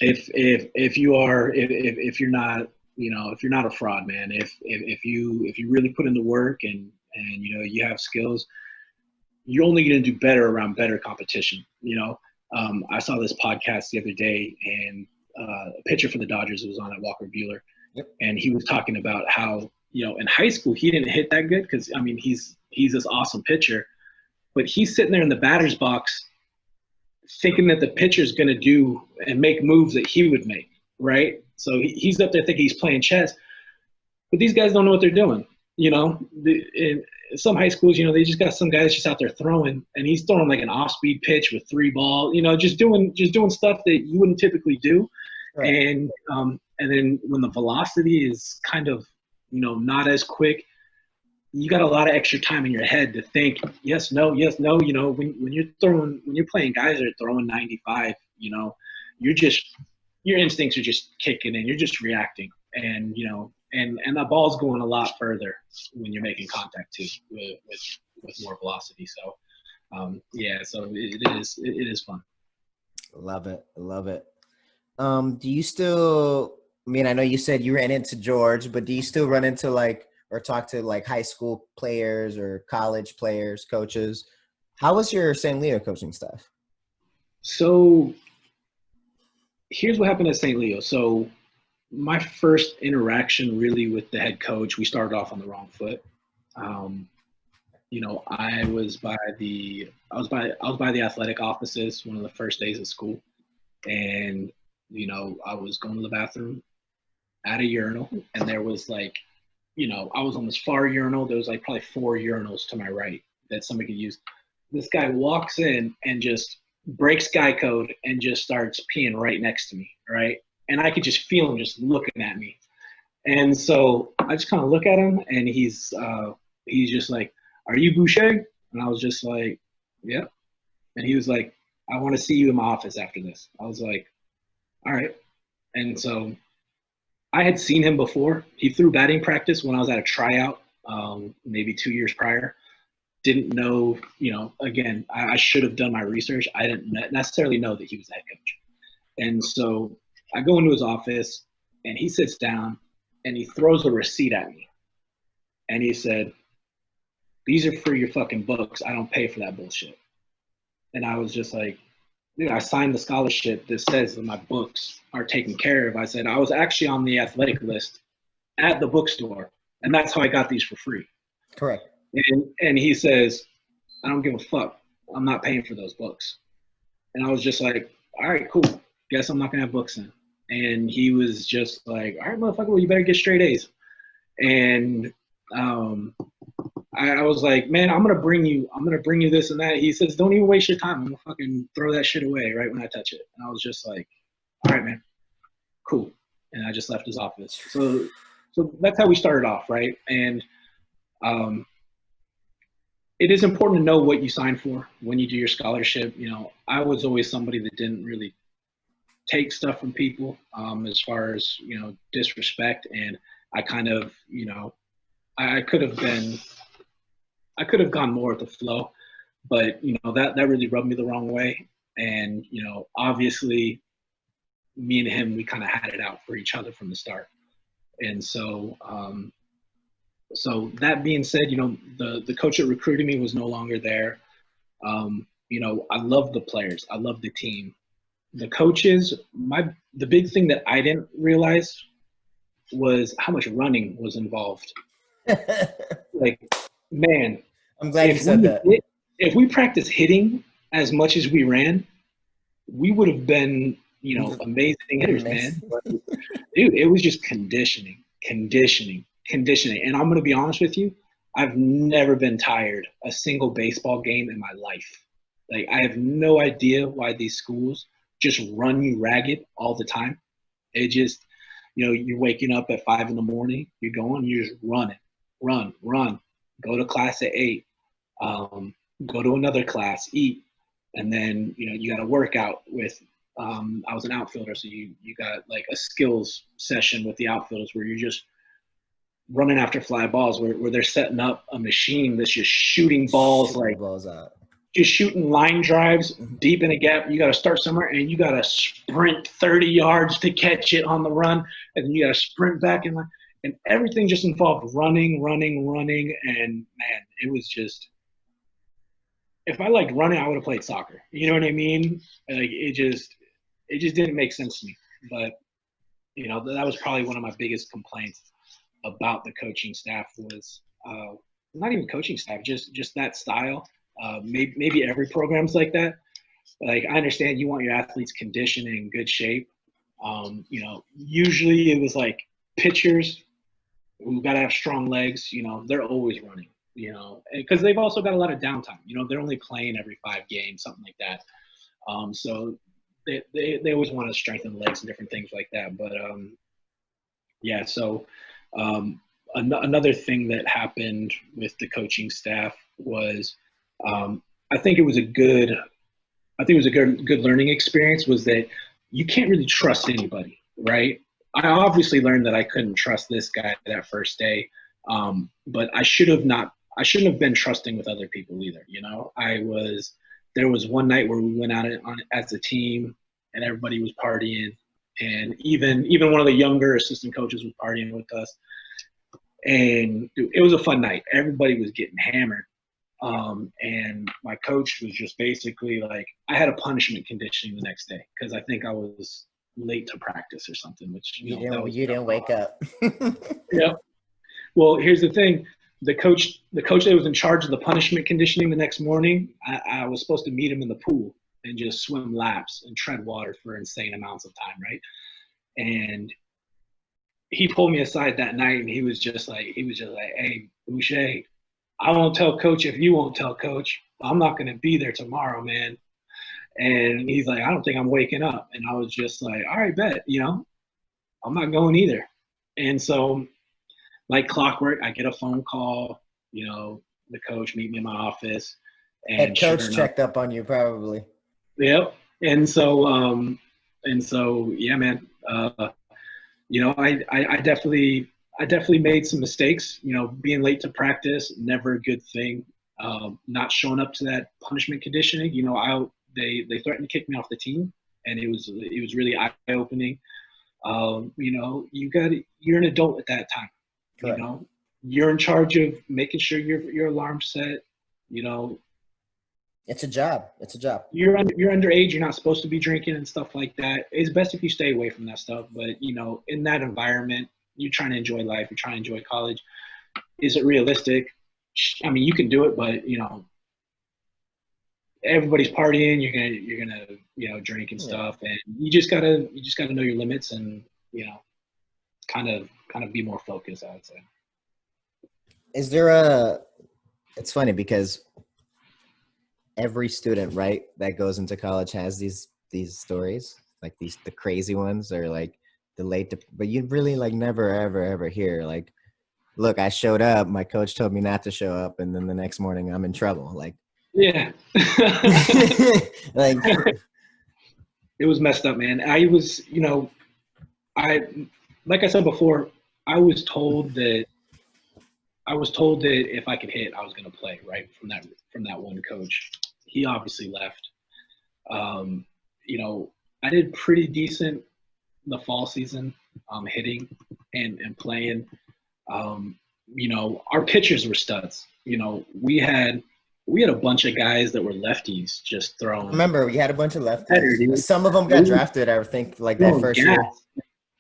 If you're not if you're not a fraud, man, if you really put in the work and you have skills, you're only going to do better around better competition. I saw this podcast the other day, and a pitcher for the Dodgers was on at Walker Buehler. Yep. And he was talking about how, in high school, he didn't hit that good because, he's this awesome pitcher. But he's sitting there in the batter's box thinking that the pitcher's going to do and make moves that he would make, right? So he's up there thinking he's playing chess. But these guys don't know what they're doing. In some high schools, they just got some guy that's just out there throwing, and he's throwing like an off-speed pitch with 3 ball, just doing stuff that you wouldn't typically do. Right. And then when the velocity is kind of, not as quick, you got a lot of extra time in your head to think, yes, no, yes, no. When you're playing guys that are throwing 95, your instincts are just kicking in. You're just reacting, and and the ball's going a lot further when you're making contact too with more velocity. So, so it is fun. Love it. Do you still? I know you said you ran into George, but do you still run into or talk to high school players or college players, coaches? How was your St. Leo coaching staff? So here's what happened at St. Leo. So my first interaction really with the head coach, we started off on the wrong foot. I was by the athletic offices one of the first days of school, and I was going to the bathroom at a urinal, and there was I was on this far urinal. There was probably 4 urinals to my right that somebody could use. This guy walks in and just breaks guy code and just starts peeing right next to me, right? And I could just feel him just looking at me. And so I just kind of look at him, and he's just like, "Are you Boucher?" And I was just like, "Yeah." And he was like, "I want to see you in my office after this." I was like, "All right." And so I had seen him before. He threw batting practice when I was at a tryout, maybe 2 years prior. Didn't know, again, I should have done my research. I didn't necessarily know that he was the head coach. And so I go into his office, and he sits down, and he throws a receipt at me. And he said, "These are for your fucking books. I don't pay for that bullshit." And I was just like, dude, I signed the scholarship that says that my books are taken care of. I said, I was actually on the athletic list at the bookstore, and that's how I got these for free. Correct. And he says, "I don't give a fuck. I'm not paying for those books." And I was just like, all right, cool. Guess I'm not going to have books then. And he was just like, all right, motherfucker, well, you better get straight A's. And I was like, man, I'm going to bring you this and that. He says, don't even waste your time. I'm going to fucking throw that shit away right when I touch it. And I was just like, all right, man, cool. And I just left his office. So So that's how we started off, right? And um, it is important to know what you sign for when you do your scholarship. You know, I was always somebody that didn't really take stuff from people, as far as, you know, disrespect. And I kind of, you know, I could have been, I could have gone more with the flow, but you know, that really rubbed me the wrong way. And you know, obviously, me and him, we kind of had it out for each other from the start. And so, so that being said, you know, the coach that recruited me was no longer there. You know, I love the players, I love the team, the coaches. The big thing that I didn't realize was how much running was involved. Like, man, I'm glad you said that. if we practiced hitting as much as we ran, we would have been, you know, amazing hitters, man. But, dude, it was just conditioning. And I'm going to be honest with you, I've never been tired a single baseball game in my life. Like, I have no idea why these schools just run you ragged all the time. It just, you know, you're waking up at 5 a.m, you're going, you're just running, run, go to class at 8, go to another class, eat, and then, you know, you got to work out with, I was an outfielder, so you got like a skills session with the outfielders where you're just running after fly balls, where they're setting up a machine that's just shooting balls, Balls out. just shooting line drives deep in a gap. You got to start somewhere, and you got to sprint 30 yards to catch it on the run, and then you got to sprint back and everything just involved running, and man, it was just. If I liked running, I would have played soccer. You know what I mean? Like, it just didn't make sense to me. But you know, that was probably one of my biggest complaints about the coaching staff was not even coaching staff, just that style. Maybe every program's like that. Like, I understand you want your athletes conditioned and in good shape. You know, usually it was like pitchers who got to have strong legs. You know, they're always running. You know, because they've also got a lot of downtime. You know, they're only playing every 5 games, something like that. So they always want to strengthen legs and different things like that. But yeah, so another thing that happened with the coaching staff was I think it was a good learning experience, was that you can't really trust anybody, right? I obviously learned that I couldn't trust this guy that first day, but I shouldn't have been trusting with other people either. You know, there was one night where we went out as a team and everybody was partying, and even one of the younger assistant coaches was partying with us. And dude, it was a fun night. Everybody was getting hammered. And my coach was just basically like, I had a punishment conditioning the next day because I think I was late to practice or something, which You didn't wake up. Yeah. Well, here's the thing. The coach that was in charge of the punishment conditioning the next morning, I was supposed to meet him in the pool and just swim laps and tread water for insane amounts of time, right? And he pulled me aside that night and he was just like, hey, Boucher, I won't tell coach if you won't tell coach. I'm not going to be there tomorrow, man. And he's like, I don't think I'm waking up. And I was just like, all right, bet, you know, I'm not going either. And so, like clockwork, I get a phone call, you know, the coach meet me in my office. And Head coach checked up on you probably. Yep. And so, yeah, man, you know, I definitely made some mistakes, you know, being late to practice, never a good thing. Not showing up to that punishment conditioning, you know, they threatened to kick me off the team, and it was really eye-opening. You know, you're an adult at that time. Correct. You know, you're in charge of making sure your alarm's set. You know, it's a job. You're underage. You're not supposed to be drinking and stuff like that. It's best if you stay away from that stuff. But you know, in that environment, you're trying to enjoy life. You're trying to enjoy college. Is it realistic? I mean, you can do it, but you know, everybody's partying. You're gonna you know, drink and stuff, and you just gotta know your limits, and you know, kind of be more focused, I would say. Is there it's funny because every student, right, that goes into college has these stories, like the crazy ones, or like delayed to, but you really like never ever hear like, look, I showed up, my coach told me not to show up, and then the next morning I'm in trouble. Like, Yeah. like It was messed up, man. I was, like I said before, I was told that if I could hit, I was going to play, right? From that one coach. He obviously left. I did pretty decent the fall season, hitting and playing. Our pitchers were studs. We had a bunch of guys that were lefties just throwing. remember we had a bunch of Better, lefties. dude. Some of them got drafted, I think, like that first year.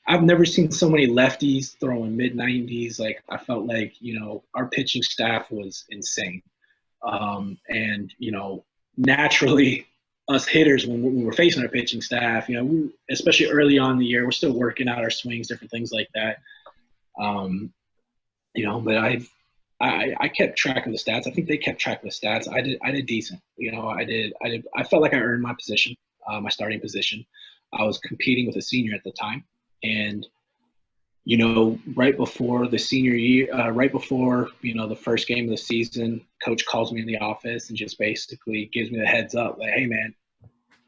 I've never seen so many lefties throwing mid-90s. Like, I felt like, our pitching staff was insane. And, naturally, us hitters, when we were facing our pitching staff, we, especially early on in the year, we're still working out our swings, different things like that. But I kept track of the stats. I think they kept track of the stats. I did decent. I felt like I earned my position, my starting position. I was competing with a senior at the time. And, right before the senior year, right before, the first game of the season, coach calls me in the office and just basically gives me the heads up, like, hey, man,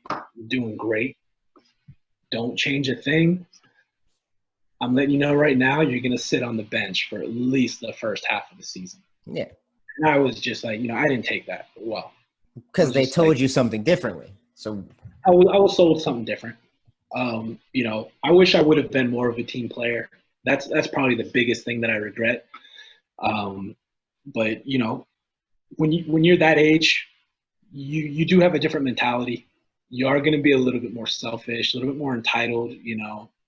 you're doing great. Don't change a thing. I'm letting you know right now, you're going to sit on the bench for at least the first half of the season. Yeah. And I was just like, I didn't take that well. Because they told you something differently. So I was sold something different. I wish I would have been more of a team player. That's probably the biggest thing that I regret. But when you're that age, you do have a different mentality. You are going to be a little bit more selfish, a little bit more entitled.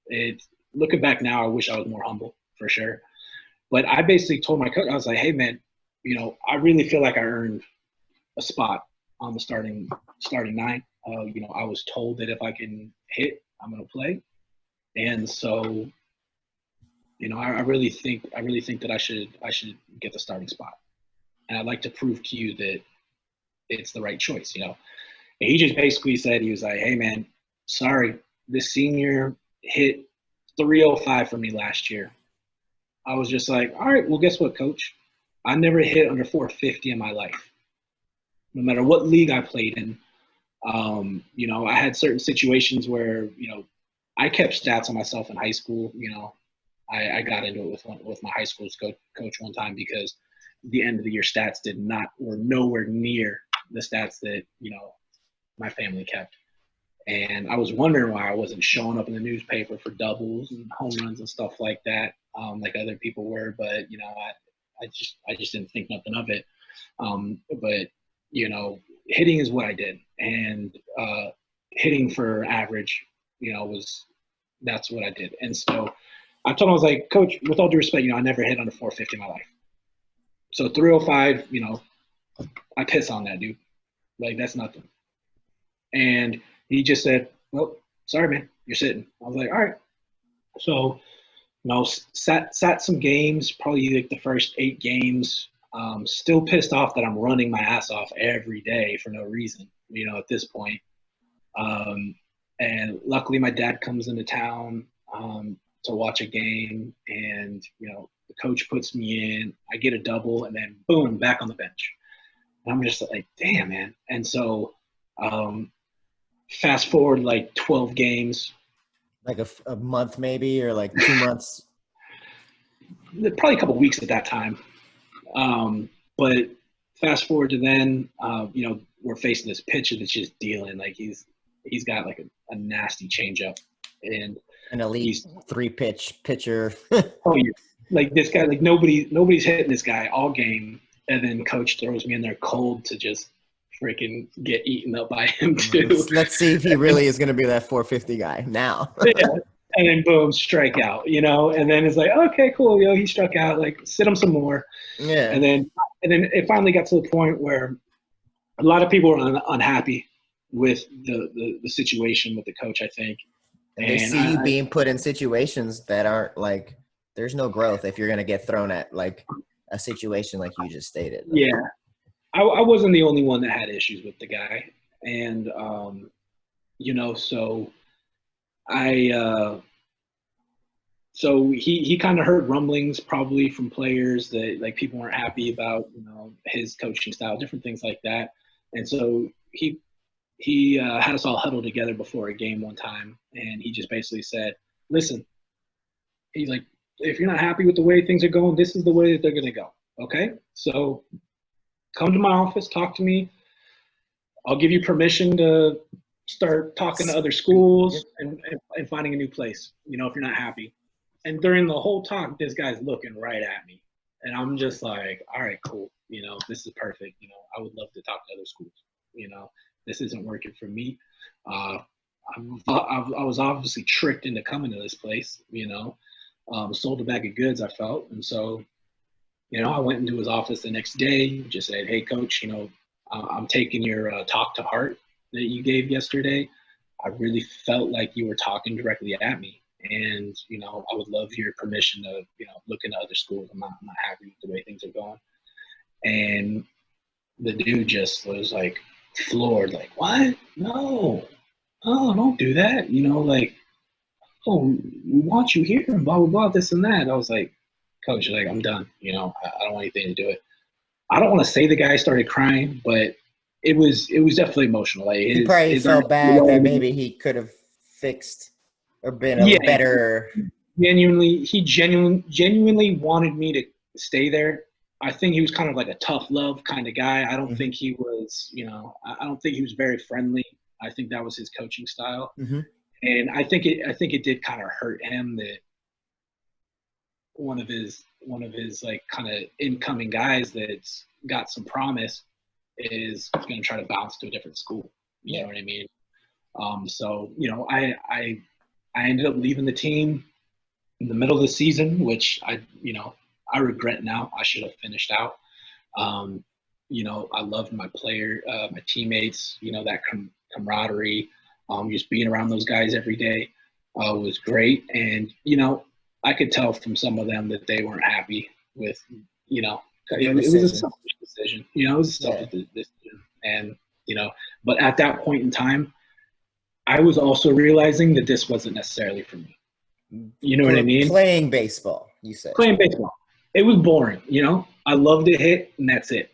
It's looking back now, I wish I was more humble for sure. But I basically told my coach, I was like, hey man, I really feel like I earned a spot on the starting nine. I was told that if I can hit, I'm going to play. And so, I really think that I should get the starting spot. And I'd like to prove to you that it's the right choice, And he just basically said, he was like, hey man, sorry, this senior hit 305 for me last year. I was just like, all right, well, guess what, coach? I never hit under 450 in my life. No matter what league I played in. I had certain situations where, I kept stats on myself in high school. I got into it with my high school coach one time because the end of the year stats were nowhere near the stats that, my family kept. And I was wondering why I wasn't showing up in the newspaper for doubles and home runs and stuff like that, like other people were. But, I just didn't think nothing of it. But, hitting is what I did. And hitting for average, that's what I did. And so I told him, I was like, coach, with all due respect, I never hit under 450 in my life. So 305, I piss on that, dude. Like, that's nothing. And he just said, well, sorry, man, you're sitting. I was like, all right. So, sat some games, probably like the first 8 games. Still pissed off that I'm running my ass off every day for no reason, at this point. And luckily my dad comes into town to watch a game, and, the coach puts me in, I get a double, and then boom, back on the bench. And I'm just like, damn, man. And so fast forward like 12 games. Like a month maybe, or like 2 months? Probably a couple weeks at that time. But fast forward to then, we're facing this pitcher that's just dealing. Like, he's got like a nasty changeup, and an elite 3-pitch pitcher. Oh yeah, like this guy, like nobody's hitting this guy all game, and then coach throws me in there cold to just freaking get eaten up by him too. Let's see if he really is going to be that 450 guy now. Yeah. And then boom, strikeout, and then it's like, okay, cool, he struck out, like, sit him some more. Yeah. And then it finally got to the point where a lot of people were unhappy with the situation with the coach, I think. And they see you being put in situations that aren't like, there's no growth if you're going to get thrown at like a situation like you just stated. Yeah. I wasn't the only one that had issues with the guy. And, so I so he kind of heard rumblings probably from players that like people weren't happy about, his coaching style, different things like that. And so he had us all huddled together before a game one time, and he just basically said, "Listen," he's like, "if you're not happy with the way things are going, this is the way that they're going to go. Okay, so come to my office, talk to me. I'll give you permission to start talking to other schools and finding a new place, if you're not happy." And during the whole talk, this guy's looking right at me. And I'm just like, all right, cool. This is perfect. I would love to talk to other schools. This isn't working for me. I was obviously tricked into coming to this place, sold a bag of goods, I felt. And so, I went into his office the next day, just said, "Hey, coach, I'm taking your talk to heart that you gave yesterday. I really felt like you were talking directly at me. And, I would love your permission to, look into other schools. I'm not happy with the way things are going." And the dude just was like floored, like, "What? No, oh, don't do that." Like, "Oh, we want you here and blah, blah, blah, this and that." I was like, "Coach, like, I'm done. I don't want anything to do it." I don't want to say the guy started crying, but it was definitely emotional. Like He probably felt bad that maybe he could have fixed or been a better. He genuinely wanted me to stay there. I think he was kind of like a tough love kind of guy. I don't think he was, I don't think he was very friendly. I think that was his coaching style. And I think it did kind of hurt him that one of his like kind of incoming guys that's got some promise is going to try to bounce to a different school. You know what I mean? So, I ended up leaving the team in the middle of the season, which I regret now. I should have finished out. I loved my my teammates, that camaraderie, just being around those guys every day was great. And, I could tell from some of them that they weren't happy with, it was a selfish decision. It was a selfish decision. And, but at that point in time, I was also realizing that this wasn't necessarily for me. You know what I mean? Playing baseball, you said. Playing baseball. It was boring, I loved to hit, and that's it.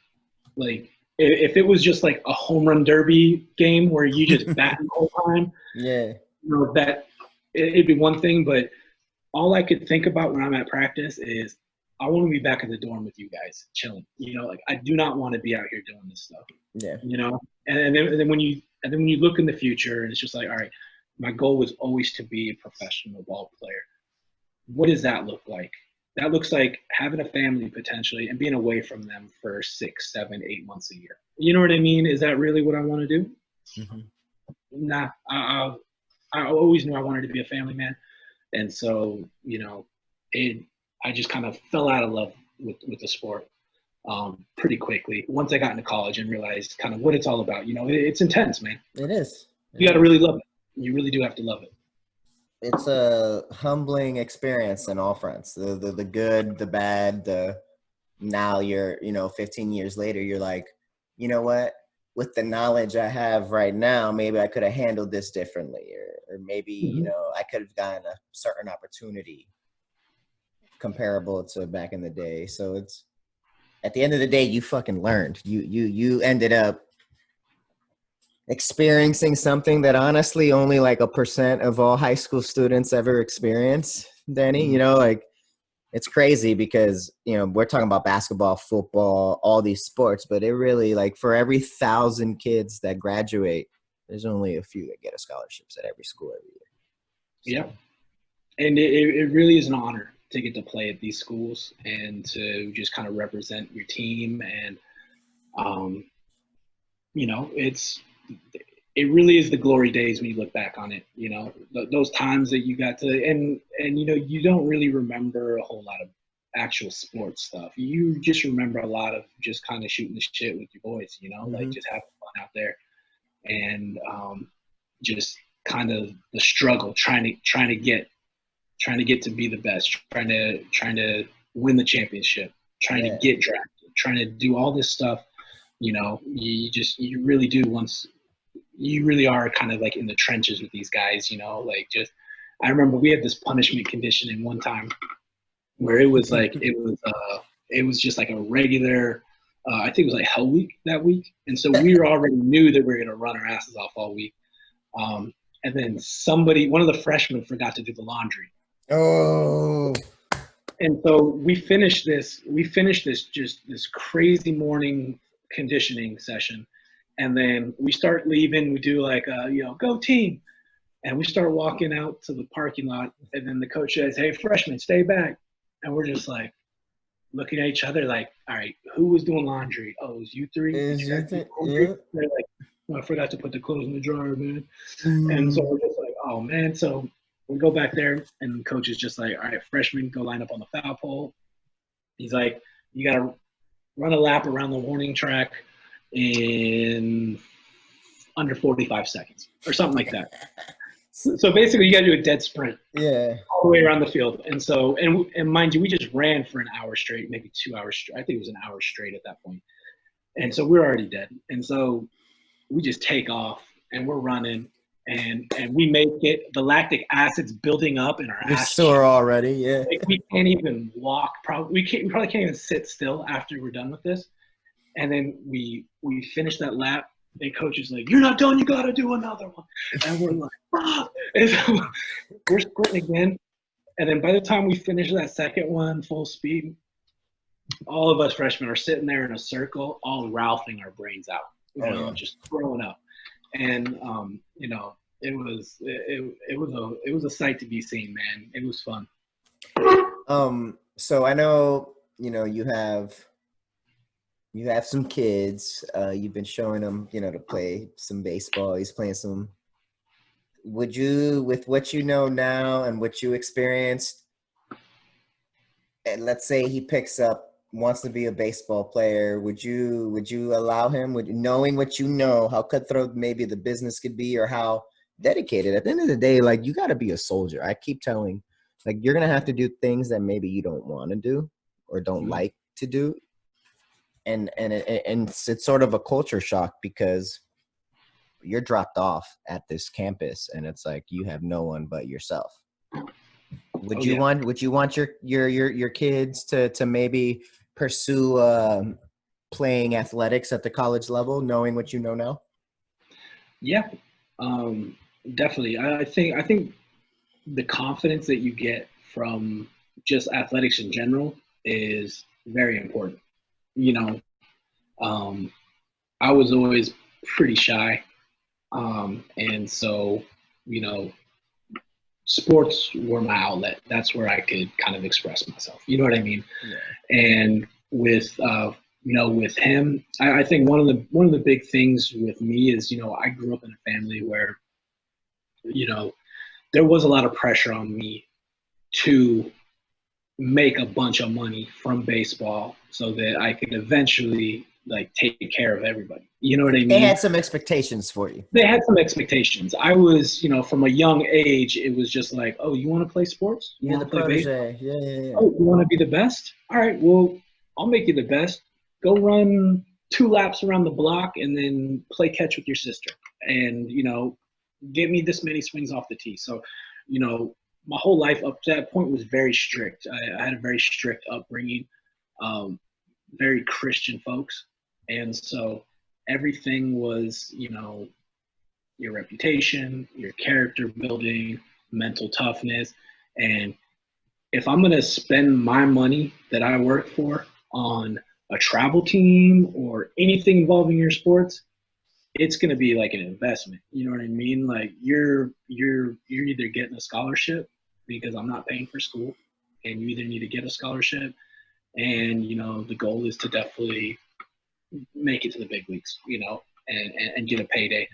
Like, if it was just like a home run derby game where you just bat the whole time, that it'd be one thing. But all I could think about when I'm at practice is I want to be back at the dorm with you guys, chilling. Like, I do not want to be out here doing this stuff. Yeah. And then when you look in the future, and it's just like, all right, my goal was always to be a professional ball player. What does that look like? That looks like having a family potentially and being away from them for 6, 7, 8 months a year. You know what I mean? Is that really what I want to do? Nah. I always knew I wanted to be a family man. And so, I just kind of fell out of love with the sport pretty quickly once I got into college and realized kind of what it's all about. It's intense, man. It is. You got to really love it. You really do have to love it. It's a humbling experience in all fronts. The good, the bad, now you're, 15 years later, you're like, you know what? With the knowledge I have right now, maybe I could have handled this differently, or maybe, I could have gotten a certain opportunity comparable to back in the day. So it's, at the end of the day, you fucking learned. You ended up experiencing something that honestly only like 1% of all high school students ever experience, Danny. Like, it's crazy because, we're talking about basketball, football, all these sports, but it really, like, for every 1,000 kids that graduate, there's only a few that get a scholarships at every school every year. So. Yeah. And it really is an honor to get to play at these schools and to just kind of represent your team. And, it really is the glory days when you look back on it, those times that you got to, and you don't really remember a whole lot of actual sports stuff. You just remember a lot of just kind of shooting the shit with your boys, like just having fun out there. And just kind of the struggle, trying to get to be the best, trying to win the championship, trying to get drafted, trying to do all this stuff. You really do, once you really are kind of like in the trenches with these guys, like just I remember we had this punishment conditioning one time where it was like it was just like a regular. I think it was like Hell Week that week, and so we already knew that we were going to run our asses off all week. And then one of the freshmen forgot to do the laundry. Oh. And so we finished this just this crazy morning conditioning session. And then we start leaving, we do like go team. And we start walking out to the parking lot, and then the coach says, "Hey, freshmen, stay back." And we're just like looking at each other like, all right, who was doing laundry? Oh, it was you three? Yeah. They're like, I forgot to put the clothes in the drawer, man. And so we're just like, oh, man. So we go back there, and the coach is just like, all right, freshmen, go line up on the foul pole. He's like, you got to run a lap around the warning track in under 45 seconds or something like that. So basically, you got to do a dead sprint all the way around the field. And so, and mind you, we just ran for an hour straight, maybe 2 hours straight. I think it was an hour straight at that point. And so we're already dead. And so we just take off, and we're running, and we make it. The lactic acid's building up in our You're ass. sore already, yeah. Like, we can't even walk. We probably can't even sit still after we're done with this. And then we finish that lap. And coach is like, "You're not done. You got to do another one." And we're like, "Ah!" And so we're sprinting again. And then by the time we finish that second one full speed, all of us freshmen are sitting there in a circle, all ralphing our brains out, just throwing up. And it was a sight to be seen, man. It was fun. So I know you have some kids. You've been showing them, to play some baseball. He's playing some. Would you, with what you know now and what you experienced, and let's say he wants to be a baseball player, would you allow him, knowing what you know, how cutthroat maybe the business could be, or how dedicated? At the end of the day, like, you got to be a soldier. I keep telling, like, you're going to have to do things that maybe you don't want to do or don't like to do. And it's sort of a culture shock because you're dropped off at this campus and it's like you have no one but yourself. Would you want your kids to maybe pursue playing athletics at the college level, knowing what you know now? Yeah, definitely. I think the confidence that you get from just athletics in general is very important. I was always pretty shy. And so, sports were my outlet. That's where I could kind of express myself. You know what I mean? Yeah. And with him, I think one of the big things with me is, I grew up in a family where, there was a lot of pressure on me to make a bunch of money from baseball so that I could eventually take care of everybody. You know what I mean? They had some expectations for you. They had some expectations. I was, from a young age, it was just like, oh, you want to play sports? You You're the protege. Yeah. Oh, you want to be the best? All right, well, I'll make you the best. Go run 2 laps around the block and then play catch with your sister. And, give me this many swings off the tee. So, my whole life up to that point was very strict. I had a very strict upbringing, very Christian folks. And so everything was, your reputation, your character building, mental toughness. And if I'm going to spend my money that I work for on a travel team or anything involving your sports, it's going to be like an investment. You know what I mean? Like you're either getting a scholarship because I'm not paying for school, and you either need to get a scholarship, and the goal is to definitely make it to the big leagues, and get a payday.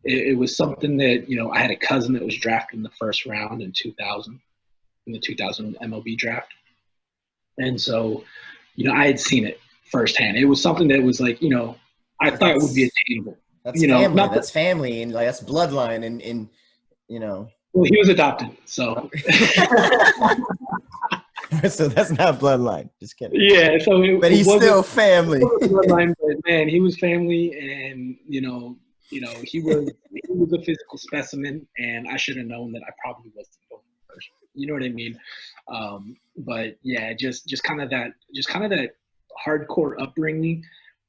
It was something that I had a cousin that was drafted in the first round in 2000, in the 2000 MLB draft, and so I had seen it firsthand. It was something that was like I thought it would be attainable. That's family. That's family, and that's bloodline, and Well, he was adopted, so. So that's not bloodline. Just kidding. Yeah, so but he's still family. Bloodline, but man, he was family, and he was a physical specimen, and I should have known that I probably wasn't going You know what I mean? But yeah, just kind of that hardcore upbringing.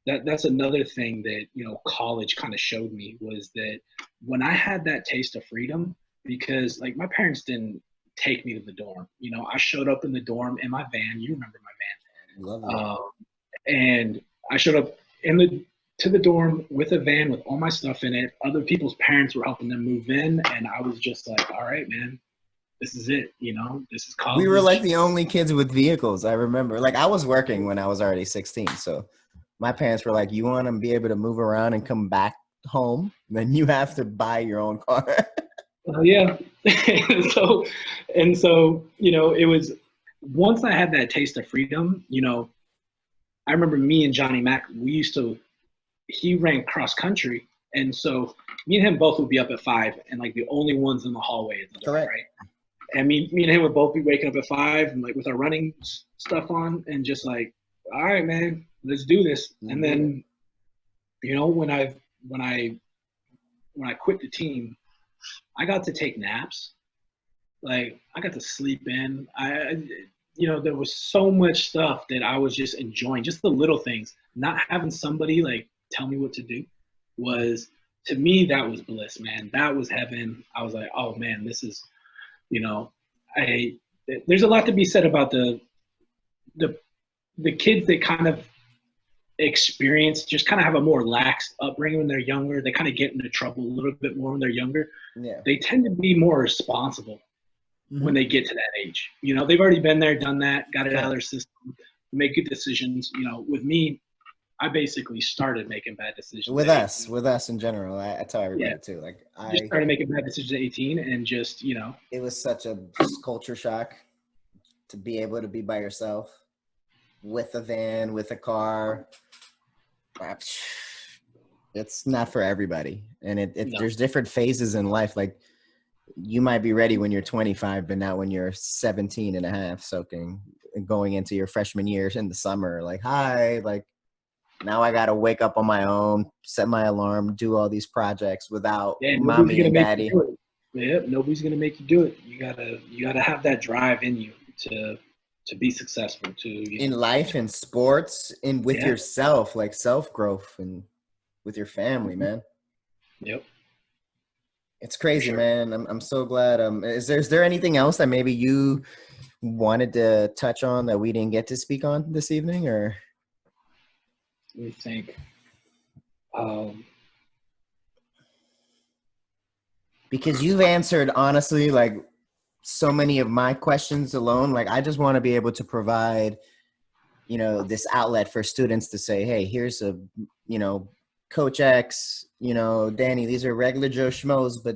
That's another thing that, you know, college kind of showed me, was that when I had that taste of freedom, because like my parents didn't take me to the dorm. You know, I showed up in the dorm in my van. You remember my Love van? that. And I showed up to the dorm with a van with all my stuff in it. Other people's parents were helping them move in, and I was just like, all right, man, this is it. You know, this is college. We were like the only kids with vehicles. I remember, like, I was working when I was already 16, so my parents were like, "You want to be able to move around and come back home, then you have to buy your own car." Yeah. and so, you know, it was, once I had that taste of freedom, you know, I remember me and Johnny Mack, he ran cross country. And so me and him both would be up at 5 and like the only ones in the hallway at the door, Correct. right? And me and him would both be waking up at 5 and like with our running stuff on and just like, all right, man, let's do this. Mm-hmm. And then, you know, when I quit the team, I got to take naps. Like I got to sleep in. You know, there was so much stuff that I was just enjoying, just the little things. Not having somebody like tell me what to do was, to me, that was bliss, man. That was heaven. I was like, oh man, this is, you know, there's a lot to be said about the kids that kind of experience, just kind of have a more lax upbringing when they're younger. They kind of get into trouble a little bit more when they're younger. Yeah. They tend to be more responsible when they get to that age. You know, they've already been there, done that, got it out of their system, make good decisions. You know, with me, I basically started making bad decisions. With us in general. I tell everybody too. Like I just started making bad decisions at 18, and just, you know, it was such a culture shock to be able to be by yourself with a van, with a car. It's not for everybody. And there's different phases in life. Like you might be ready when you're 25, but not when you're 17 and a half, soaking and going into your freshman years in the summer. Like, hi, like now I got to wake up on my own, set my alarm, do all these projects without mommy and daddy. Yeah, nobody's going to make you do it. You gotta have that drive in you to be successful, in life, in sports, and with yourself, like self-growth and with your family, man. Yep. It's crazy, man. I'm so glad. Is there anything else that maybe you wanted to touch on that we didn't get to speak on this evening, or? Let me think. Because you've answered, honestly, like so many of my questions alone. Like I just want to be able to provide, you know, this outlet for students to say, hey, here's a, you know, Coach X, you know, Danny, these are regular Joe Schmoes, but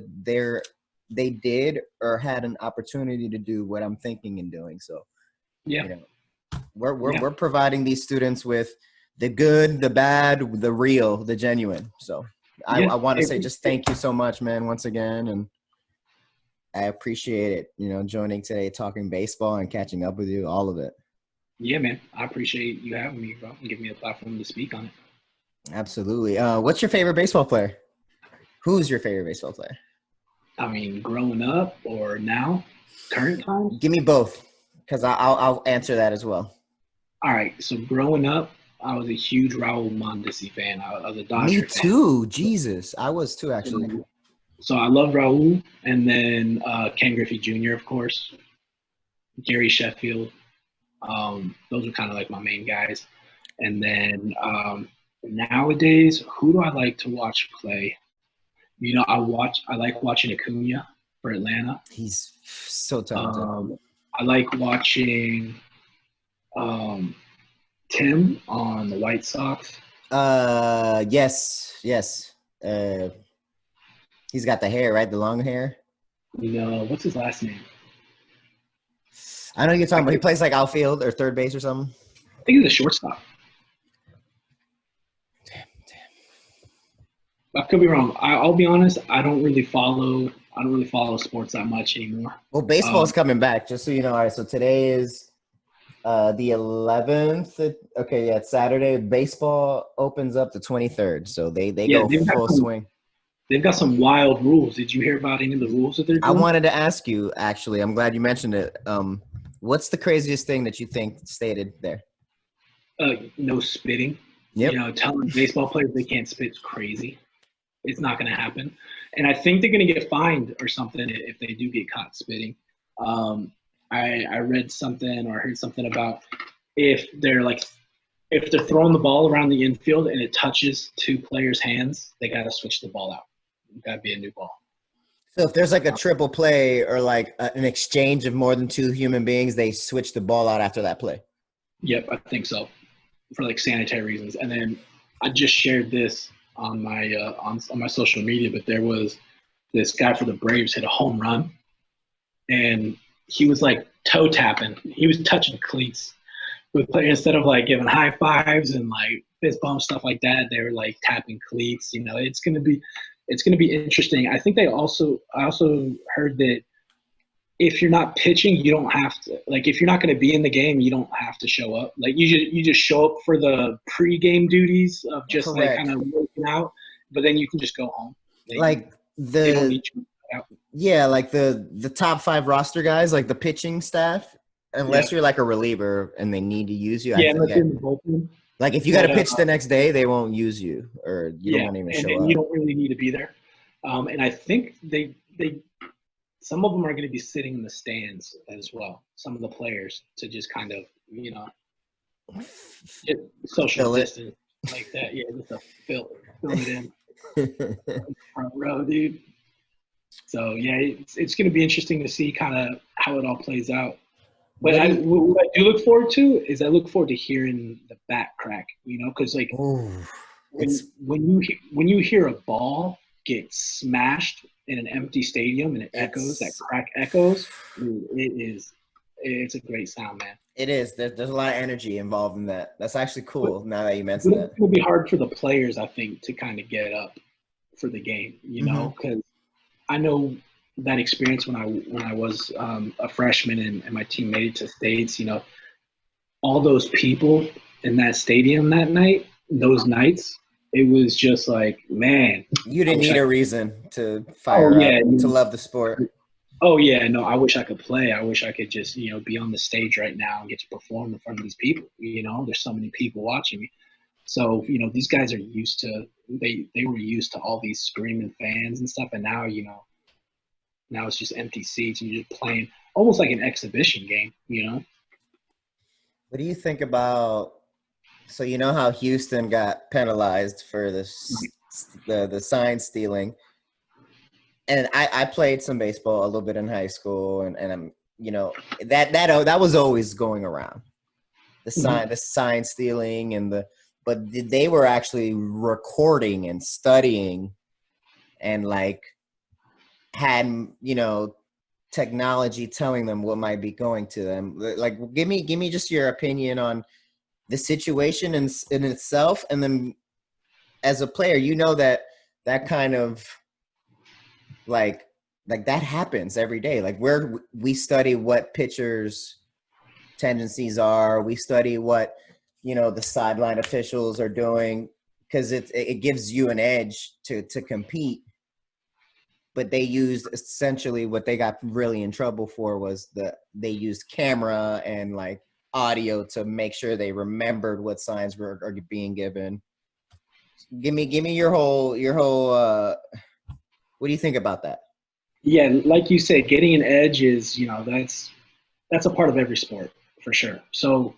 they did or had an opportunity to do what I'm thinking and doing. So, you know, we're providing these students with the good, the bad, the real, the genuine. So I want to say just thank you so much, man, once again. And I appreciate it, you know, joining today, talking baseball and catching up with you, all of it. Yeah, man. I appreciate you having me, bro, and giving me a platform to speak on it. Absolutely. What's your favorite baseball player? Who's your favorite baseball player? I mean, growing up or now, current time? Give me both, because I'll answer that as well. All right. So growing up, I was a huge Raul Mondesi fan. I was a Dodger Me fan. too. Jesus. I was too, actually. So I love Raul, and then Ken Griffey Jr., of course, Gary Sheffield. Those are kind of like my main guys. And then nowadays, who do I like to watch play? You know, I like watching Acuna for Atlanta. He's so talented. I like watching Tim on the White Sox. Yes. He's got the hair, right? The long hair. You know, what's his last name? I know you're talking about. He plays like outfield or third base or something. I think he's a shortstop. I could be wrong. I'll be honest. I don't really follow sports that much anymore. Well, baseball is coming back, just so you know. All right, so today is the 11th. Okay, yeah, it's Saturday. Baseball opens up the 23rd, so they go full swing. they've got some wild rules. Did you hear about any of the rules that they're I doing? wanted to ask you, actually. I'm glad you mentioned it. What's the craziest thing that you think stated there? No spitting. Yep. You know, telling baseball players they can't spit is crazy. It's not going to happen. And I think they're going to get fined or something if they do get caught spitting. I read something or heard something about if they're throwing the ball around the infield and it touches two players' hands, they got to switch the ball out. It got to be a new ball. So if there's like a triple play or like an exchange of more than two human beings, they switch the ball out after that play. Yep, I think so, for like sanitary reasons. And then I just shared this on my on my social media, but there was this guy for the Braves hit a home run, and he was like toe tapping. He was touching cleats. Instead of like giving high fives and like fist bumps, stuff like that, they were like tapping cleats. You know, it's gonna be interesting. I think I also heard that if you're not pitching, you don't have to, like, if you're not going to be in the game, you don't have to show up. Like you just show up for the pre-game duties of just Correct. like kind of working out, but then you can just go home. Like They don't need you out. yeah, like the top 5 roster guys, like the pitching staff, unless you're like a reliever and they need to use you. Yeah, unless you're in the bullpen. Like if you got to pitch the next day, they won't use you, or you don't even show and up. you don't really need to be there. And I think they some of them are going to be sitting in the stands as well. Some of the players to just kind of, you know, get social distance like that. Yeah, just to fill it in. Front row, dude. So yeah, it's going to be interesting to see kind of how it all plays out. But what I do look forward to is I look forward to hearing the bat crack. You know, because like when you hear a ball get smashed in an empty stadium and it echoes, that crack echoes, it's a great sound, man. It is. There's a lot of energy involved in that. That's actually cool. Now that you mentioned that, it will be hard for the players, I think, to kind of get up for the game. You know, because I know that experience when I was a freshman and my team made it to states. You know, all those people in that stadium that night, those nights. It was just like, man. You didn't need a reason to fire up, to love the sport. Oh, yeah. No, I wish I could play. I wish I could just, you know, be on the stage right now and get to perform in front of these people. You know, there's so many people watching me. So, you know, these guys are used to – they were used to all these screaming fans and stuff. And now, you know, now it's just empty seats and you're just playing almost like an exhibition game, you know. What do you think about – so you know how Houston got penalized for the sign stealing, and I played some baseball a little bit in high school, and I'm, you know, that was always going around, the sign stealing but they were actually recording and studying, and like had, you know, technology telling them what might be going to them. Like give me just your opinion on the situation in itself, and then as a player, you know that kind of like that happens every day. Like we study what pitchers' tendencies are, we study what, you know, the sideline officials are doing, because it gives you an edge to compete. But they used essentially what they got really in trouble for was they used camera and like audio to make sure they remembered what signs are being given. Give me your whole what do you think about that? Yeah, like you said, getting an edge is, you know, that's a part of every sport for sure. So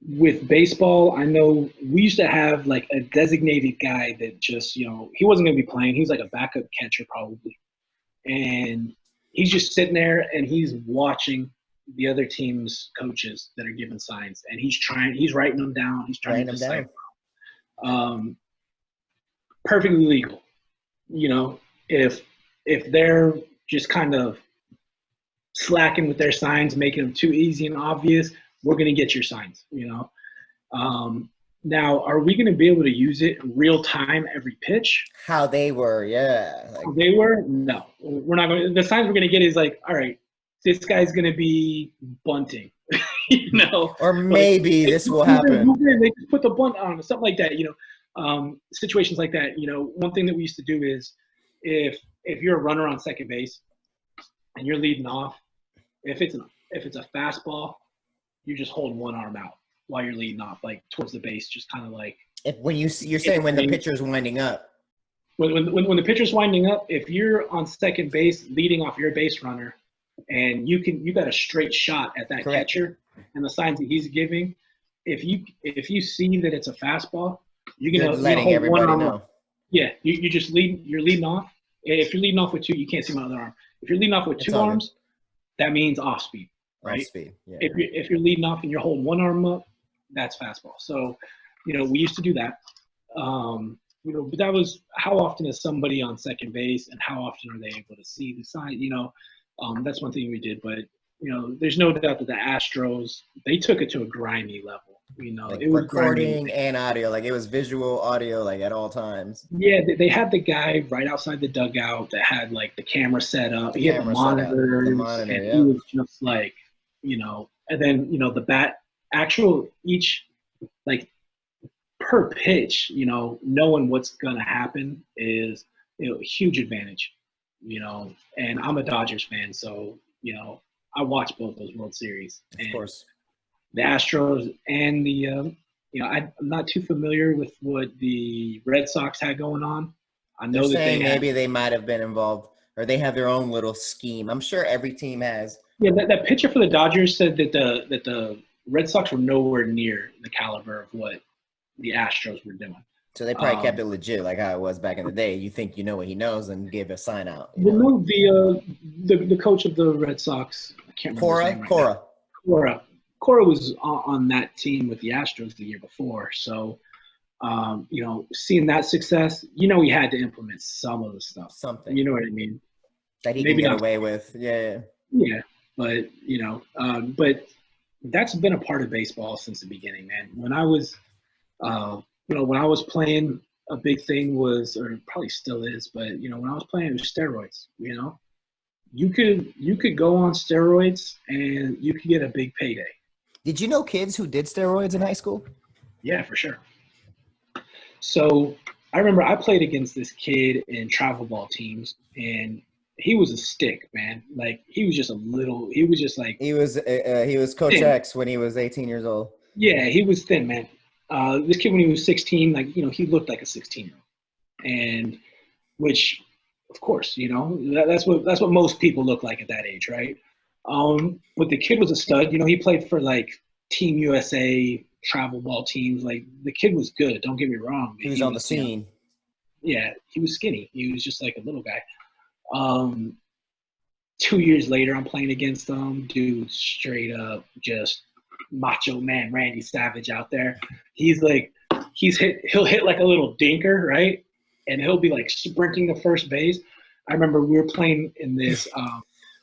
with baseball, I know we used to have like a designated guy that just, you know, he wasn't going to be playing. He was like a backup catcher probably. And he's just sitting there and he's watching the other team's coaches that are giving signs, and he's writing them down. He's trying to decipher them. Perfectly legal. You know, if they're just kind of slacking with their signs, making them too easy and obvious, we're going to get your signs, you know. Now, are we going to be able to use it in real time every pitch? How they were, yeah. How they were? No. We're not going to. The signs we're going to get is like, all right, this guy's going to be bunting, you know. Or maybe like, this will happen. They just put the bunt on, something like that, you know. Situations like that, you know. One thing that we used to do is if you're a runner on second base and you're leading off, if it's a fastball, you just hold one arm out while you're leading off, like towards the base, just kind of like. When you're saying when the pitcher's winding up. When the pitcher's winding up, if you're on second base leading off your base runner, and you got a straight shot at that Correct. catcher and the signs that he's giving, if you see that it's a fastball, you're letting hold everybody one arm know. up. Yeah, you're leading off. If you're leading off with two, you can't see my other arm. If you're leading off with It's two all good. arms, that means off speed, right? Off speed. Yeah. If you're leading off and you're holding one arm up, that's fastball. So, we used to do that. But that was how often is somebody on second base and how often are they able to see the sign? That's one thing we did. But there's no doubt that the Astros, they took it to a grimy level. Like it was recording grimy. and audio, like it was visual audio, like at all times. Yeah, they had the guy right outside the dugout that had like the camera set up. He had the camera set up, monitors, the monitor, and yeah. he was just like, and then the bat each like per pitch, knowing what's gonna happen is a huge advantage. And I'm a Dodgers fan, so I watch both those World Series. Of course. The Astros and the I'm not too familiar with what the Red Sox had going on. I know They're that saying they maybe they might have been involved, or they have their own little scheme. I'm sure every team has. Yeah, that pitcher for the Dodgers said that the Red Sox were nowhere near the caliber of what the Astros were doing. So they probably kept it legit, like how it was back in the day. You think you know what he knows, and give a sign out. No, the coach of the Red Sox, I can't remember his name right now. Cora was on that team with the Astros the year before. So, seeing that success, he had to implement some of the stuff. Something. You know what I mean? That he Maybe can get not. away with. Yeah. Yeah, but but that's been a part of baseball since the beginning, man. When I was, when I was playing, a big thing was, or probably still is, but when I was playing, it was steroids. You could go on steroids and you could get a big payday. Did you know kids who did steroids in high school? Yeah, for sure. So I remember I played against this kid in travel ball teams, and he was a stick, man. Like he was just like He was Coach thin. X when he was 18 years old. Yeah, he was thin, man. This kid when he was 16, like he looked like a 16-year-old, and which, of course, that's what most people look like at that age, right? But the kid was a stud. He played for like Team USA travel ball teams. Like the kid was good. Don't get me wrong. He was on the scene. Yeah, he was skinny. He was just like a little guy. 2 years later, I'm playing against him. Dude, straight up, just macho man Randy Savage out there. He'll hit like a little dinker, right? And he'll be like sprinting to first base. I remember we were playing in this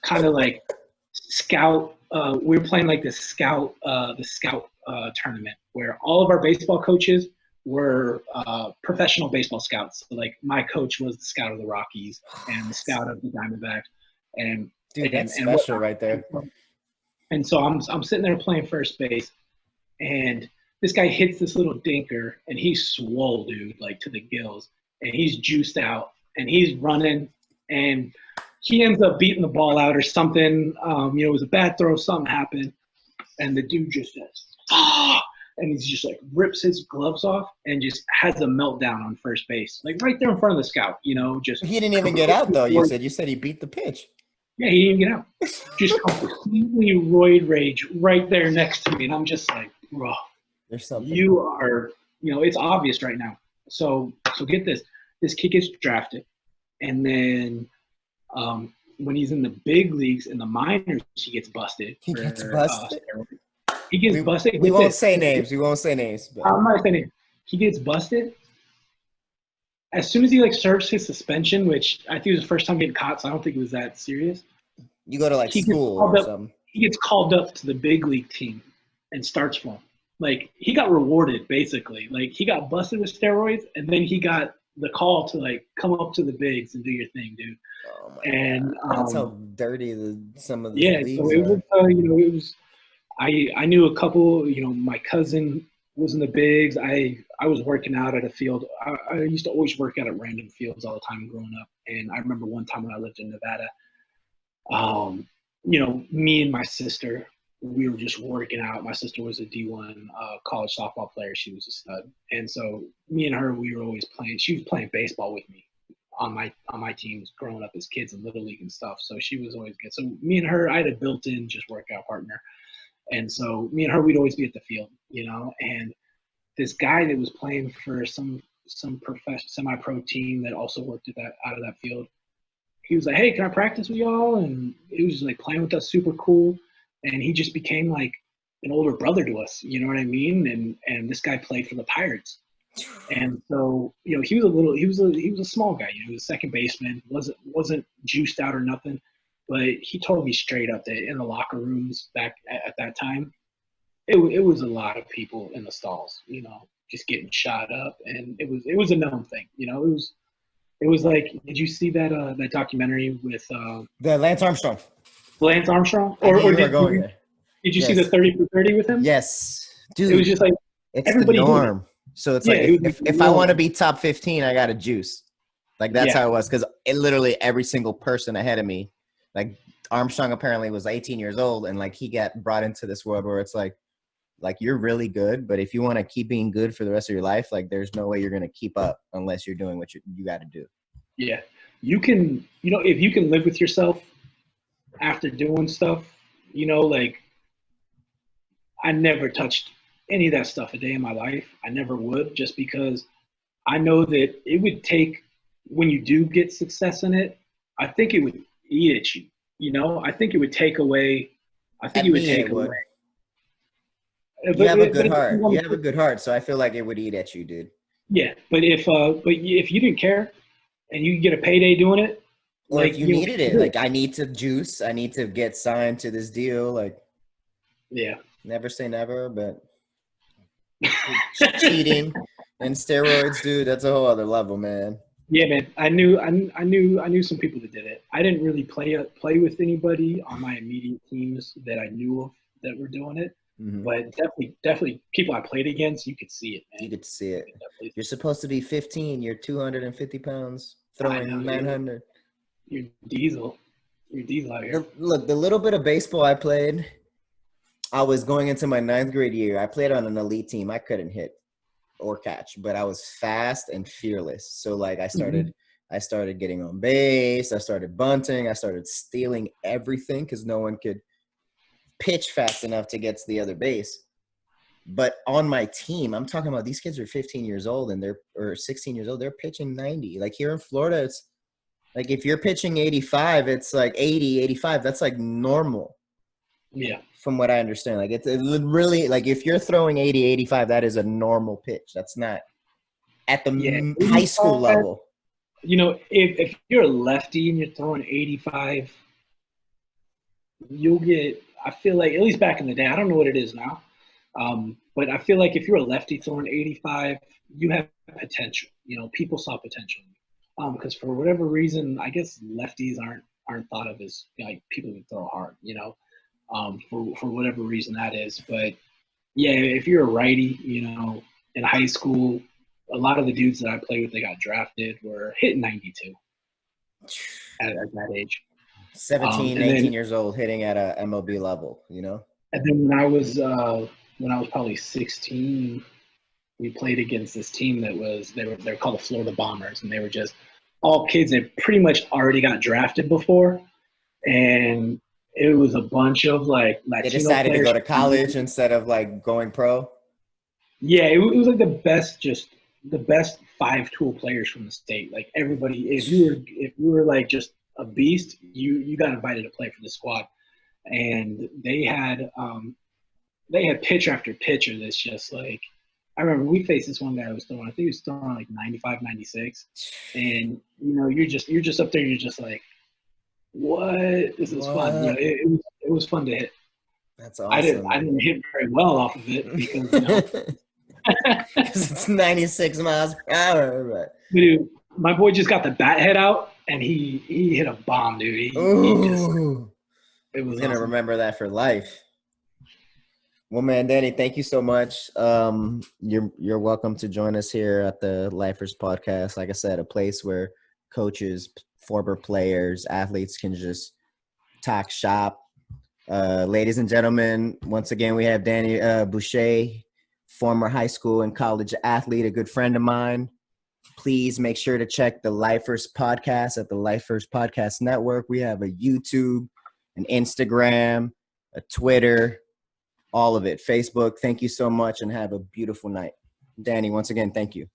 kind of like scout. We were playing like the scout tournament where all of our baseball coaches were professional baseball scouts. So like my coach was the scout of the Rockies and the scout of the Diamondbacks. And Dude, that's special right there. And so I'm sitting there playing first base, and this guy hits this little dinker, and he's swole, dude, like to the gills, and he's juiced out, and he's running, and he ends up beating the ball out or something. It was a bad throw, something happened, and the dude just says, "Ah!" And he's just like rips his gloves off and just has a meltdown on first base, like right there in front of the scout. Just He didn't even get out though. You said he beat the pitch. Yeah, he didn't get out. Just completely roid rage right there next to me. And I'm just like, bro, There's something. you are, it's obvious right now. So get this. This kid gets drafted. And then when he's in the big leagues, in the minors, he gets busted. He gets busted? He gets busted. We won't say names. We won't say names. But. I'm not saying names. He gets busted. As soon as he serves his suspension, which I think was the first time getting caught, so I don't think it was that serious. You go to He gets school called or up- something. He gets called up to the big league team and starts for him. Like he got rewarded basically. Like he got busted with steroids, and then he got the call to come up to the bigs and do your thing, dude. Oh my And God. That's how dirty some of the yeah, leagues so it are. was it was. I knew a couple. My cousin was in the bigs. I was working out at a field. I used to always work out at random fields all the time growing up. And I remember one time when I lived in Nevada, you know, me and my sister, we were just working out. My sister was a D1 college softball player. She was a stud. And so me and her, we were always playing. She was playing baseball with me on my teams growing up as kids in Little League and stuff. So she was always good. So me and her, I had a built-in just workout partner. And so me and her, we'd always be at the field, you know. And this guy that was playing for some semi-pro team that also worked out of that field, he was like, "Hey, can I practice with y'all?" And he was like playing with us, super cool. And he just became like an older brother to us, you know what I mean? And this guy played for the Pirates. And so, you know, he was a small guy, you know, he was a second baseman, wasn't juiced out or nothing. But he told me straight up that in the locker rooms back at that time, it was a lot of people in the stalls, you know, just getting shot up, and it was a known thing, you know. It was like, did you see that documentary with The Lance Armstrong. Lance Armstrong? I knew Or you were going there. did you see Yes. the 30 for 30 with him? Yes, dude. It was just like it's the everybody doing it. norm. So it's Yeah, like it was if, like if I norm. want to be top 15, I got to juice. Like that's Yeah. how it was, because literally every single person ahead of me, like Armstrong apparently was 18 years old, and like he got brought into this world where it's like you're really good, but if you want to keep being good for the rest of your life, like there's no way you're gonna keep up unless you're doing what you got to do. Yeah. You can, you know, if you can live with yourself after doing stuff, you know, like I never touched any of that stuff a day in my life. I never would, just because I know that it would take, when you do get success in it, I think it would eat at you. You know, I think it would take away. I think At it would me, take it would. away. You have a good it heart. depends on You the have a good heart, so I feel like it would eat at you, dude. Yeah, but if you didn't care and you get a payday doing it, Or like if you know, needed it, like I need to juice, I need to get signed to this deal. Like, yeah, never say never, but cheating and steroids, dude, that's a whole other level, man. yeah, man. I knew some people that did it. I didn't really play with anybody on my immediate teams that I knew of that were doing it. Mhm. But definitely people I played against, you could see it, man. You could see it. Definitely. You're supposed to be 15. You're 250 pounds, throwing know, dude. 900. You're diesel. You're diesel out here. Look, the little bit of baseball I played, I was going into my 9th grade year. I played on an elite team. I couldn't hit or catch, but I was fast and fearless. So like I started getting on base. I started bunting. I started stealing everything because no one could pitch fast enough to get to the other base. But on my team, I'm talking about these kids are 15 years old and or 16 years old. They're pitching 90. Like here in Florida, it's like if you're pitching 85, it's like 80, 85. That's like normal. Yeah. From what I understand. Like it's really like if you're throwing 80, 85, that is a normal pitch. That's not at the high school level. You know, if you're a lefty and you're throwing 85, you'll get, I feel like, at least back in the day, I don't know what it is now, but I feel like if you're a lefty throwing 85, you have potential. You know, people saw potential. Because for whatever reason, I guess lefties aren't thought of as, you know, like people who throw hard, you know, for whatever reason that is. But yeah, if you're a righty, you know, in high school, a lot of the dudes that I played with, they got drafted, were hitting 92 at that age. 17, 18 years old, hitting at a MLB level, you know? And then when I was probably 16, we played against this team that was, they were called the Florida Bombers, and they were just all kids that pretty much already got drafted before. And it was a bunch of like Latino They decided to go to players. college instead of like going pro. Yeah, it was like the best 5-tool players from the state. Like everybody, if you were like just a beast, you got invited to play for the squad. And they had pitcher after pitcher that's just like, I remember we faced this one guy who was throwing, I think he was throwing like 95, 96. And you know, you're just up there, you're just like, what? This is fun. You know, it was fun to hit. That's awesome. I didn't hit very well off of it because, you know, because it's 96 miles per hour. But dude, my boy just got the bat head out and he hit a bomb, dude. He just, it was He's gonna awesome. remember that for life. Well, man, Danny, thank you so much. You're welcome to join us here at the Lifers Podcast. Like I said, a place where coaches former players, athletes can just talk shop. Ladies and gentlemen, once again, we have Danny Boucher, former high school and college athlete, a good friend of mine. Please make sure to check the Lifers podcast at the Lifers Podcast Network. We have a YouTube, an Instagram, a Twitter, all of it, Facebook. Thank you so much and have a beautiful night. Danny, once again, thank you.